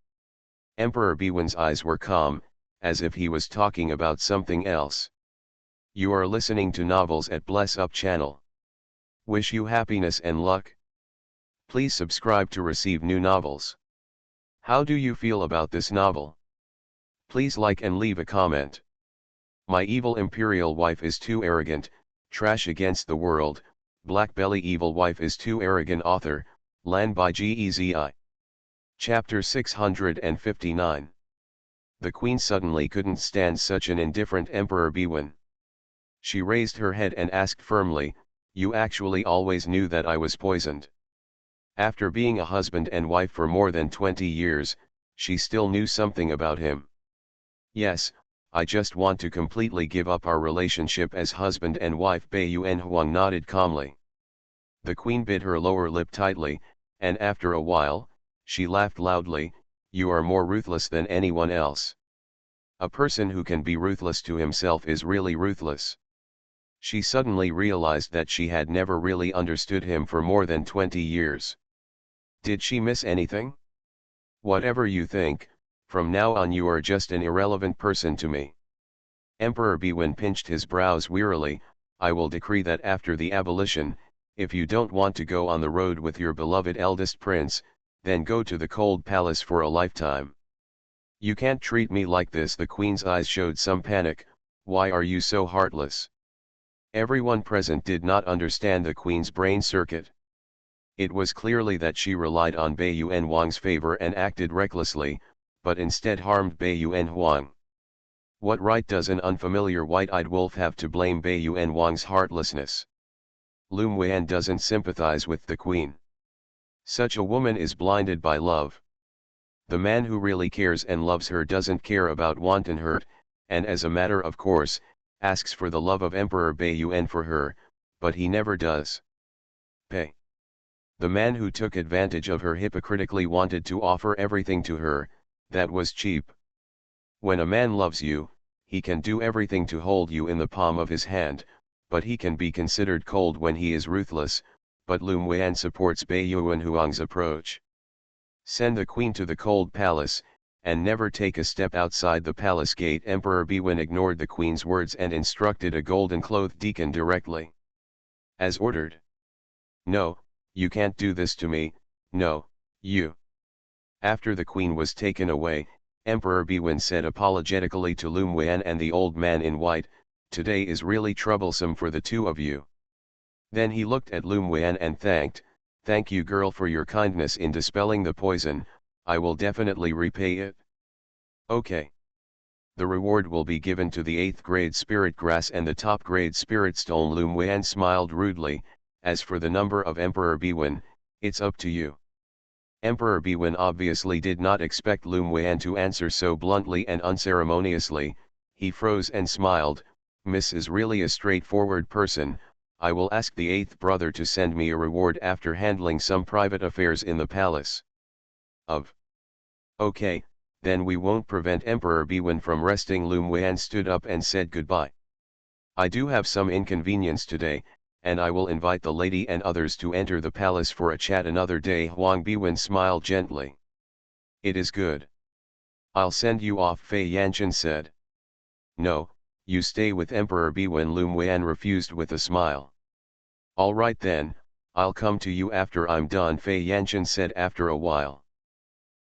Emperor Bwin's eyes were calm, as if he was talking about something else. You are listening to novels at Bless Up channel. Wish you happiness and luck. Please subscribe to receive new novels. How do you feel about this novel? Please like and leave a comment. My evil imperial wife is too arrogant, trash against the world, BlackBelly evil wife is too arrogant author, Lan by Gezi. Chapter 659. The queen suddenly couldn't stand such an indifferent Emperor Bwin. She raised her head and asked firmly, you actually always knew that I was poisoned? After being a husband and wife for more than 20 years, she still knew something about him. Yes, I just want to completely give up our relationship as husband and wife. Baiyuan Huang nodded calmly. The queen bit her lower lip tightly, and after a while, she laughed loudly, you are more ruthless than anyone else. A person who can be ruthless to himself is really ruthless. She suddenly realized that she had never really understood him for more than 20 years. Did she miss anything? Whatever you think, from now on you are just an irrelevant person to me. Emperor Bwin pinched his brows wearily, I will decree that after the abolition, if you don't want to go on the road with your beloved eldest prince, then go to the cold palace for a lifetime. You can't treat me like this. The queen's eyes showed some panic. Why are you so heartless? Everyone present did not understand the queen's brain circuit. It was clearly that she relied on Baiyuan Huang's favor and acted recklessly, but instead harmed Baiyuan Huang. What right does an unfamiliar white-eyed wolf have to blame Baiyuan Huang's heartlessness? Lu Muan doesn't sympathize with the queen. Such a woman is blinded by love. The man who really cares and loves her doesn't care about wanton hurt, and as a matter of course, asks for the love of Emperor Baiyuan for her, but he never does. Pay. The man who took advantage of her hypocritically wanted to offer everything to her, that was cheap. When a man loves you, he can do everything to hold you in the palm of his hand, but he can be considered cold when he is ruthless, but Lu Muan supports Baiyuan Huang's approach. Send the queen to the cold palace, and never take a step outside the palace gate. Emperor Bwin ignored the queen's words and instructed a golden-clothed deacon directly. As ordered. No, you can't do this to me, no, you. After the queen was taken away, Emperor Bwin said apologetically to Lu Muan and the old man in white, today is really troublesome for the two of you. Then he looked at Lu Muan and thank you girl for your kindness in dispelling the poison, I will definitely repay it. Okay. The reward will be given to the 8th grade spirit grass and the top grade spirit stone. Lu Muan smiled rudely, as for the number of Emperor Bwin, it's up to you. Emperor Bwin obviously did not expect Lu Muan to answer so bluntly and unceremoniously, he froze and smiled, Miss is really a straightforward person, I will ask the 8th brother to send me a reward after handling some private affairs in the palace. Okay, then we won't prevent Emperor Bwin from resting. Lu Muan stood up and said goodbye. I do have some inconvenience today, and I will invite the lady and others to enter the palace for a chat another day. Huang Bwin smiled gently. It is good. I'll send you off, Fei Yanchen said. No, you stay with Emperor Bwin. Lu Muan refused with a smile. All right then, I'll come to you after I'm done, Fei Yanchen said after a while.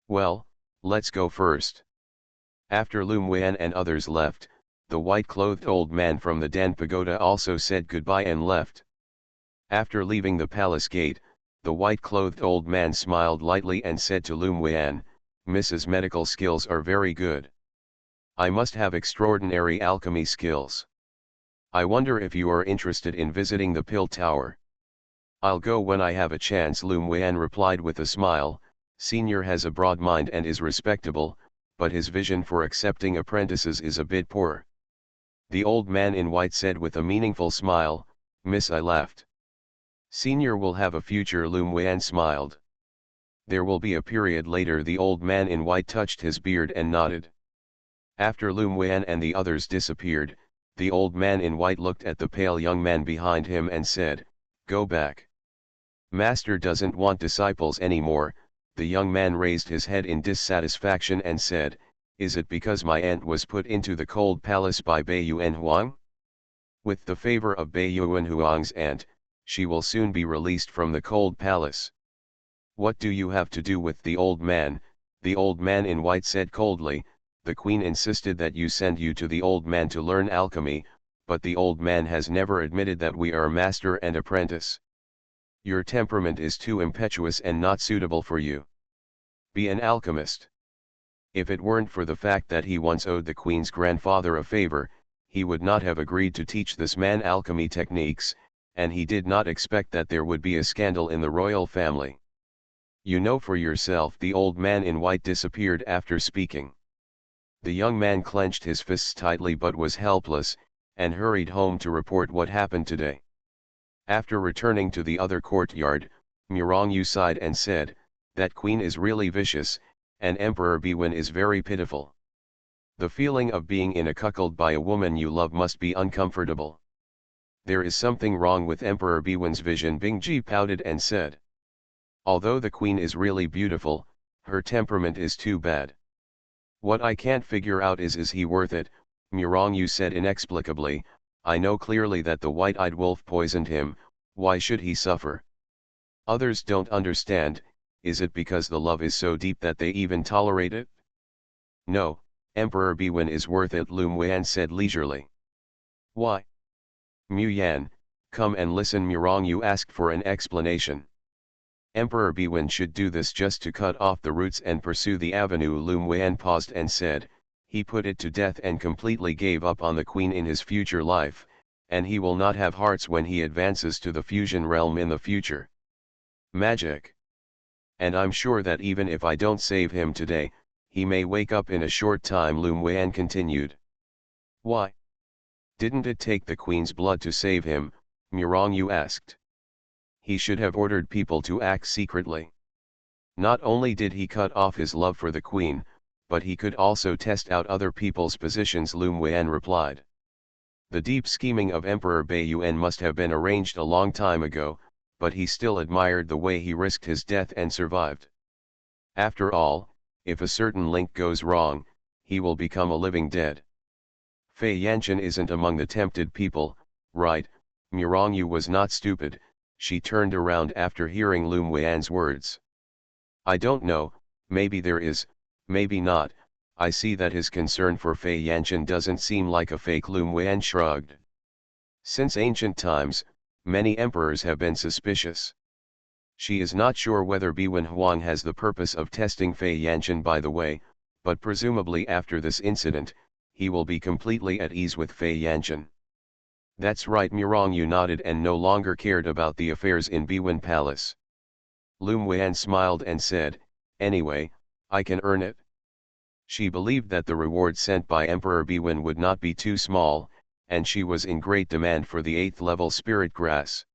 Well, let's go first. After Lu Muan and others left, the white-clothed old man from the Dan Pagoda also said goodbye and left. After leaving the palace gate, the white-clothed old man smiled lightly and said to Lu Muan, Mrs. Medical skills are very good. I must have extraordinary alchemy skills. I wonder if you are interested in visiting the Pill Tower. I'll go when I have a chance, Lu Muan replied with a smile. Senior has a broad mind and is respectable, but his vision for accepting apprentices is a bit poor. The old man in white said with a meaningful smile, Miss, I laughed. Senior will have a future, Lu Muan smiled. There will be a period later. The old man in white touched his beard and nodded. After Lu Muan and the others disappeared, The old man in white looked at the pale young man behind him and said, "Go back. Master doesn't want disciples anymore." The young man raised his head in dissatisfaction and said, "Is it because my aunt was put into the cold palace by Bai Yuan Huang? With the favor of Bai Yuan Huang's aunt, she will soon be released from the cold palace. What do you have to do with the old man?" The old man in white said coldly, "The queen insisted that you send you to the old man to learn alchemy, but the old man has never admitted that we are master and apprentice. Your temperament is too impetuous and not suitable for you. Be an alchemist." If it weren't for the fact that he once owed the queen's grandfather a favor, he would not have agreed to teach this man alchemy techniques, and he did not expect that there would be a scandal in the royal family. "You know for yourself." The old man in white disappeared after speaking. The young man clenched his fists tightly but was helpless, and hurried home to report what happened today. After returning to the other courtyard, Murongyu sighed and said, "That queen is really vicious, and Emperor Biwen is very pitiful. The feeling of being in a cuckold by a woman you love must be uncomfortable. There is something wrong with Emperor Biwen's vision." Bingji pouted and said, "Although the queen is really beautiful, her temperament is too bad. What I can't figure out is he worth it?" Murongyu said inexplicably, "I know clearly that the white-eyed wolf poisoned him, why should he suffer? Others don't understand, is it because the love is so deep that they even tolerate it?" "No, Emperor Biwen is worth it," Lu Muyan said leisurely. "Why?" "Mu Yan, come and listen." Murongyu asked for an explanation. "Emperor Biwen should do this just to cut off the roots and pursue the avenue." Lu Muyan paused and said, "He put it to death and completely gave up on the queen in his future life, and he will not have hearts when he advances to the fusion realm in the future. Magic. And I'm sure that even if I don't save him today, he may wake up in a short time." Lu Muyan continued. "Why? Didn't it take the queen's blood to save him?" Murongyu asked. "He should have ordered people to act secretly. Not only did he cut off his love for the queen, but he could also test out other people's positions." Lu Muyan replied. "The deep scheming of Emperor Bai Yuan must have been arranged a long time ago, but he still admired the way he risked his death and survived. After all, if a certain link goes wrong, he will become a living dead. Fei Yanchen isn't among the tempted people, right?" Murongyu was not stupid. She turned around after hearing Lu Muyan's words. "I don't know, maybe there is, maybe not. I see that his concern for Fei Yanchen doesn't seem like a fake." Lu Muyan shrugged. "Since ancient times, many emperors have been suspicious. She is not sure whether Biwen Huang has the purpose of testing Fei Yanchen by the way, but presumably after this incident, he will be completely at ease with Fei Yanchen." "That's right." Murongyu nodded and no longer cared about the affairs in Biwen Palace. Lu Muyan smiled and said, "Anyway, I can earn it." She believed that the reward sent by Emperor Biwen would not be too small, and she was in great demand for the 8th level spirit grass.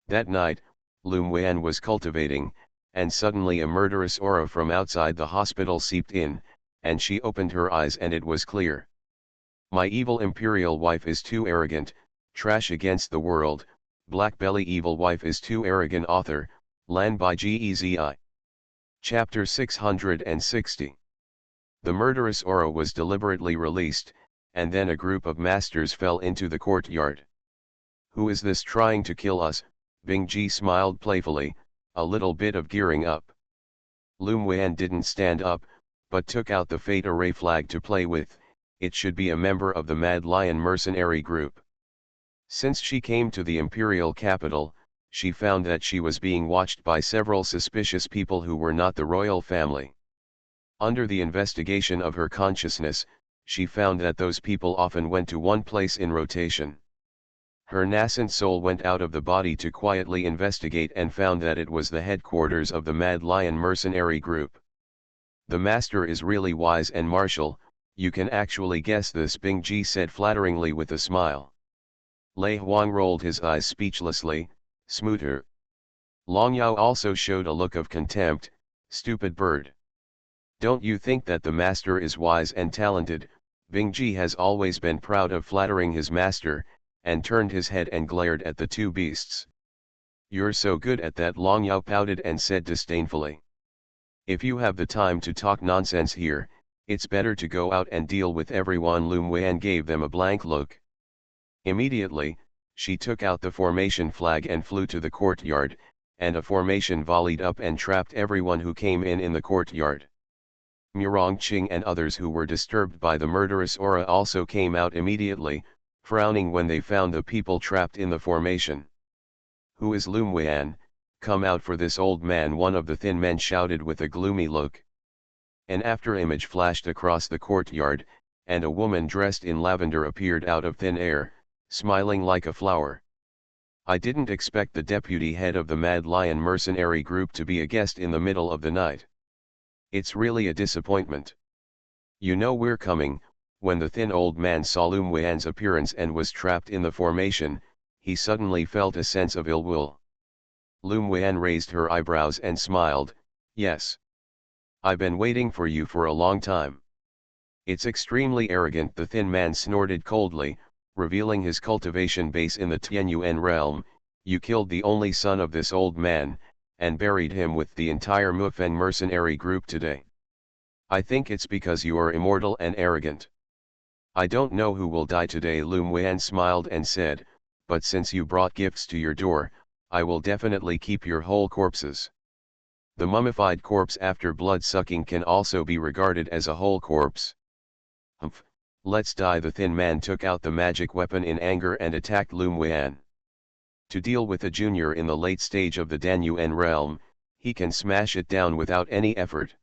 That night, Lu Muyan was cultivating, and suddenly a murderous aura from outside the hospital seeped in, and she opened her eyes and it was clear. "My evil imperial wife is too arrogant, trash against the world, BlackBelly evil wife is too arrogant." Author, Lan by Gezi. Chapter 660. The murderous aura was deliberately released, and then a group of masters fell into the courtyard. "Who is this trying to kill us?" Bing Ji smiled playfully, "A little bit of gearing up." Lu Muyan didn't stand up, but took out the Fate Array flag to play with. It should be a member of the Mad Lion mercenary group. Since she came to the imperial capital, she found that she was being watched by several suspicious people who were not the royal family. Under the investigation of her consciousness, she found that those people often went to one place in rotation. Her nascent soul went out of the body to quietly investigate and found that it was the headquarters of the Mad Lion mercenary group. "The master is really wise and martial, you can actually guess this," Bing Ji said flatteringly with a smile. Lei Huang rolled his eyes speechlessly, "Smooter." Long Yao also showed a look of contempt, "Stupid bird. Don't you think that the master is wise and talented, Bingji has always been proud of flattering his master, and turned his head and glared at the two beasts. "You're so good at that," Long Yao pouted and said disdainfully. "If you have the time to talk nonsense here, it's better to go out and deal with everyone." Lum Wan gave them a blank look. Immediately, she took out the formation flag and flew to the courtyard, and a formation volleyed up and trapped everyone who came in the courtyard. Murong Qing and others who were disturbed by the murderous aura also came out immediately, frowning when they found the people trapped in the formation. "Who is Lum Wan? Come out for this old man," one of the thin men shouted with a gloomy look. An afterimage flashed across the courtyard, and a woman dressed in lavender appeared out of thin air, smiling like a flower. "I didn't expect the deputy head of the Mad Lion mercenary group to be a guest in the middle of the night. It's really a disappointment." "You know we're coming." When the thin old man saw Lum Wan's appearance and was trapped in the formation, he suddenly felt a sense of ill will. Lum Wan raised her eyebrows and smiled. "Yes. I've been waiting for you for a long time." "It's extremely arrogant," the thin man snorted coldly, revealing his cultivation base in the Tianyuan realm. "You killed the only son of this old man, and buried him with the entire Mufeng mercenary group today. I think it's because you are immortal and arrogant." "I don't know who will die today," Lum Wan smiled and said, "but since you brought gifts to your door, I will definitely keep your whole corpses." The mummified corpse after blood sucking can also be regarded as a whole corpse. "Humph, let's die." The thin man took out the magic weapon in anger and attacked Lum Wan. To deal with a junior in the late stage of the Danyuan realm, he can smash it down without any effort.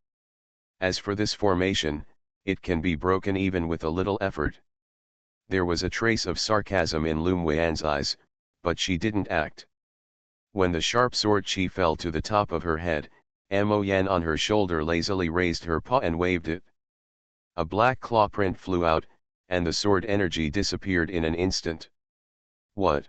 As for this formation, it can be broken even with a little effort. There was a trace of sarcasm in Lum Wan's eyes, but she didn't act. When the sharp sword chi fell to the top of her head, Mo Yan on her shoulder lazily raised her paw and waved it. A black claw print flew out, and the sword energy disappeared in an instant. "What?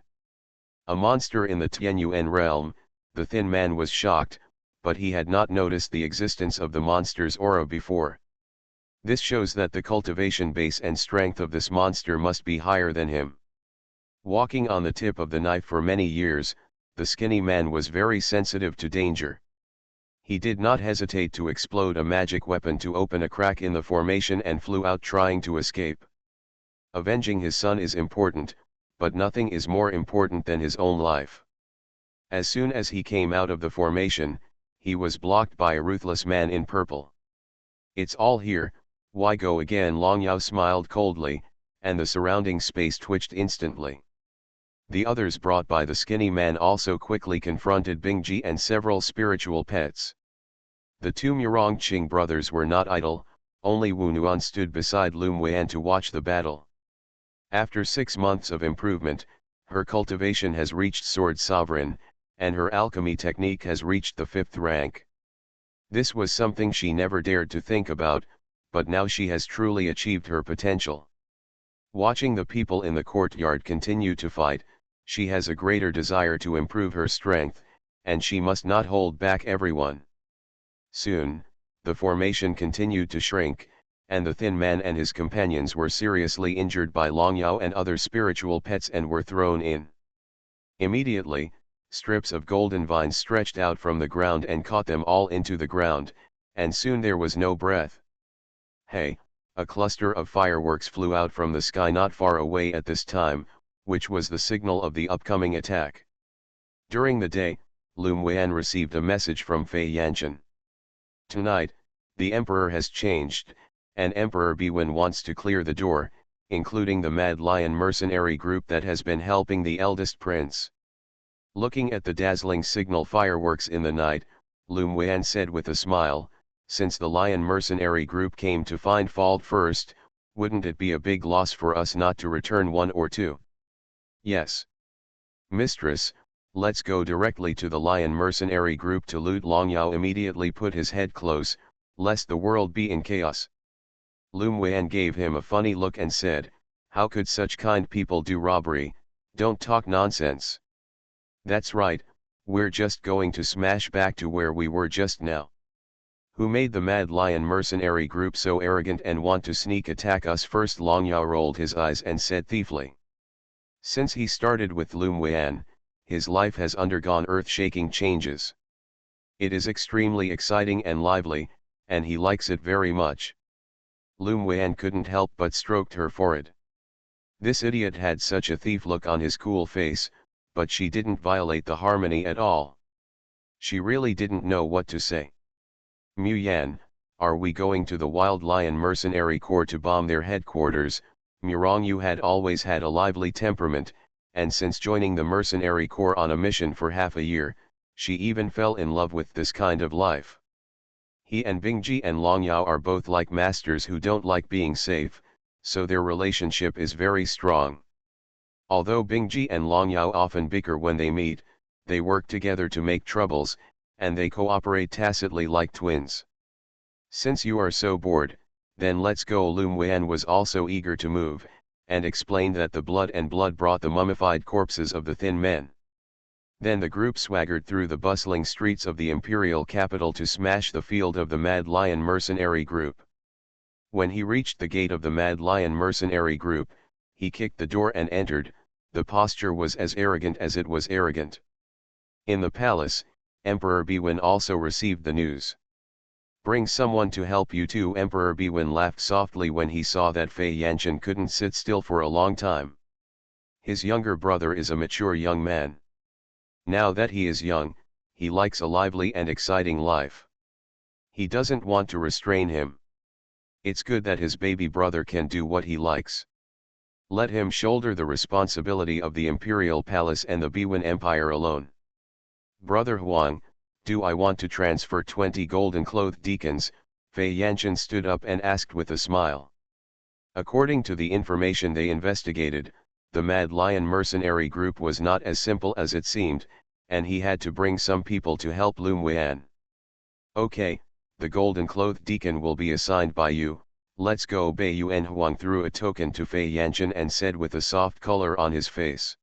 A monster in the Tianyuan realm?" The thin man was shocked, but he had not noticed the existence of the monster's aura before. This shows that the cultivation base and strength of this monster must be higher than him. Walking on the tip of the knife for many years, the skinny man was very sensitive to danger. He did not hesitate to explode a magic weapon to open a crack in the formation and flew out trying to escape. Avenging his son is important, but nothing is more important than his own life. As soon as he came out of the formation, he was blocked by a ruthless man in purple. "It's all here, why go again?" Long Yao smiled coldly, and the surrounding space twitched instantly. The others brought by the skinny man also quickly confronted Bingji and several spiritual pets. The two Murong Qing brothers were not idle, only Wu Nuan stood beside Lum Wan to watch the battle. After 6 months of improvement, her cultivation has reached Sword Sovereign, and her alchemy technique has reached the 5th rank. This was something she never dared to think about, but now she has truly achieved her potential. Watching the people in the courtyard continue to fight, she has a greater desire to improve her strength, and she must not hold back everyone. Soon, the formation continued to shrink, and the thin man and his companions were seriously injured by Long Yao and other spiritual pets and were thrown in. Immediately, strips of golden vines stretched out from the ground and caught them all into the ground, and soon there was no breath. "Hey!" A cluster of fireworks flew out from the sky not far away at this time, which was the signal of the upcoming attack. During the day, Lum Wan received a message from Fei Yanchen. "Tonight, the Emperor has changed, and Emperor Biwen wants to clear the door, including the Mad Lion mercenary group that has been helping the eldest prince." Looking at the dazzling signal fireworks in the night, Lum Wan said with a smile, "Since the Lion mercenary group came to find fault first, wouldn't it be a big loss for us not to return one or two?" "Yes. Mistress, let's go directly to the Lion mercenary group to loot." Long Yao immediately put his head close, lest the world be in chaos. Lum Wan gave him a funny look and said, "How could such kind people do robbery? Don't talk nonsense." "That's right, we're just going to smash back to where we were just now." Who made the Mad Lion mercenary group so arrogant and want to sneak attack us first? Long Yao rolled his eyes and said thiefly. Since he started with Lum Wan, his life has undergone earth-shaking changes. It is extremely exciting and lively, and he likes it very much. Lum Wan couldn't help but stroked her forehead. This idiot had such a thief look on his cool face, but she didn't violate the harmony at all. She really didn't know what to say. Mu Yan, are we going to the Wild Lion Mercenary Corps to bomb their headquarters? Murong Yu had always had a lively temperament, and since joining the Mercenary Corps on a mission for half a year, she even fell in love with this kind of life. He and Bingji and Long Yao are both like masters who don't like being safe, so their relationship is very strong. Although Bingji and Long Yao often bicker when they meet, they work together to make troubles, and they cooperate tacitly like twins. Since you are so bored, then let's go. Lum Wan was also eager to move, and explained that the blood and blood brought the mummified corpses of the thin men. Then the group swaggered through the bustling streets of the imperial capital to smash the field of the Mad Lion mercenary group. When he reached the gate of the Mad Lion mercenary group, he kicked the door and entered. The posture was as arrogant as it was arrogant. In the palace, Emperor Biwen also received the news. Bring someone to help you too. Emperor Biwen laughed softly when he saw that Fei Yanchen couldn't sit still for a long time. His younger brother is a mature young man. Now that he is young, he likes a lively and exciting life. He doesn't want to restrain him. It's good that his baby brother can do what he likes. Let him shoulder the responsibility of the Imperial Palace and the Biwen Empire alone. Brother Huang, do I want to transfer 20 golden-clothed deacons? Fei Yanchen stood up and asked with a smile. According to the information they investigated, the Mad Lion mercenary group was not as simple as it seemed, and he had to bring some people to help Lum Wan. Okay, the golden-clothed deacon will be assigned by you. Let's go. Bai Yuan Huang threw a token to Fei Yanchen and said with a soft color on his face.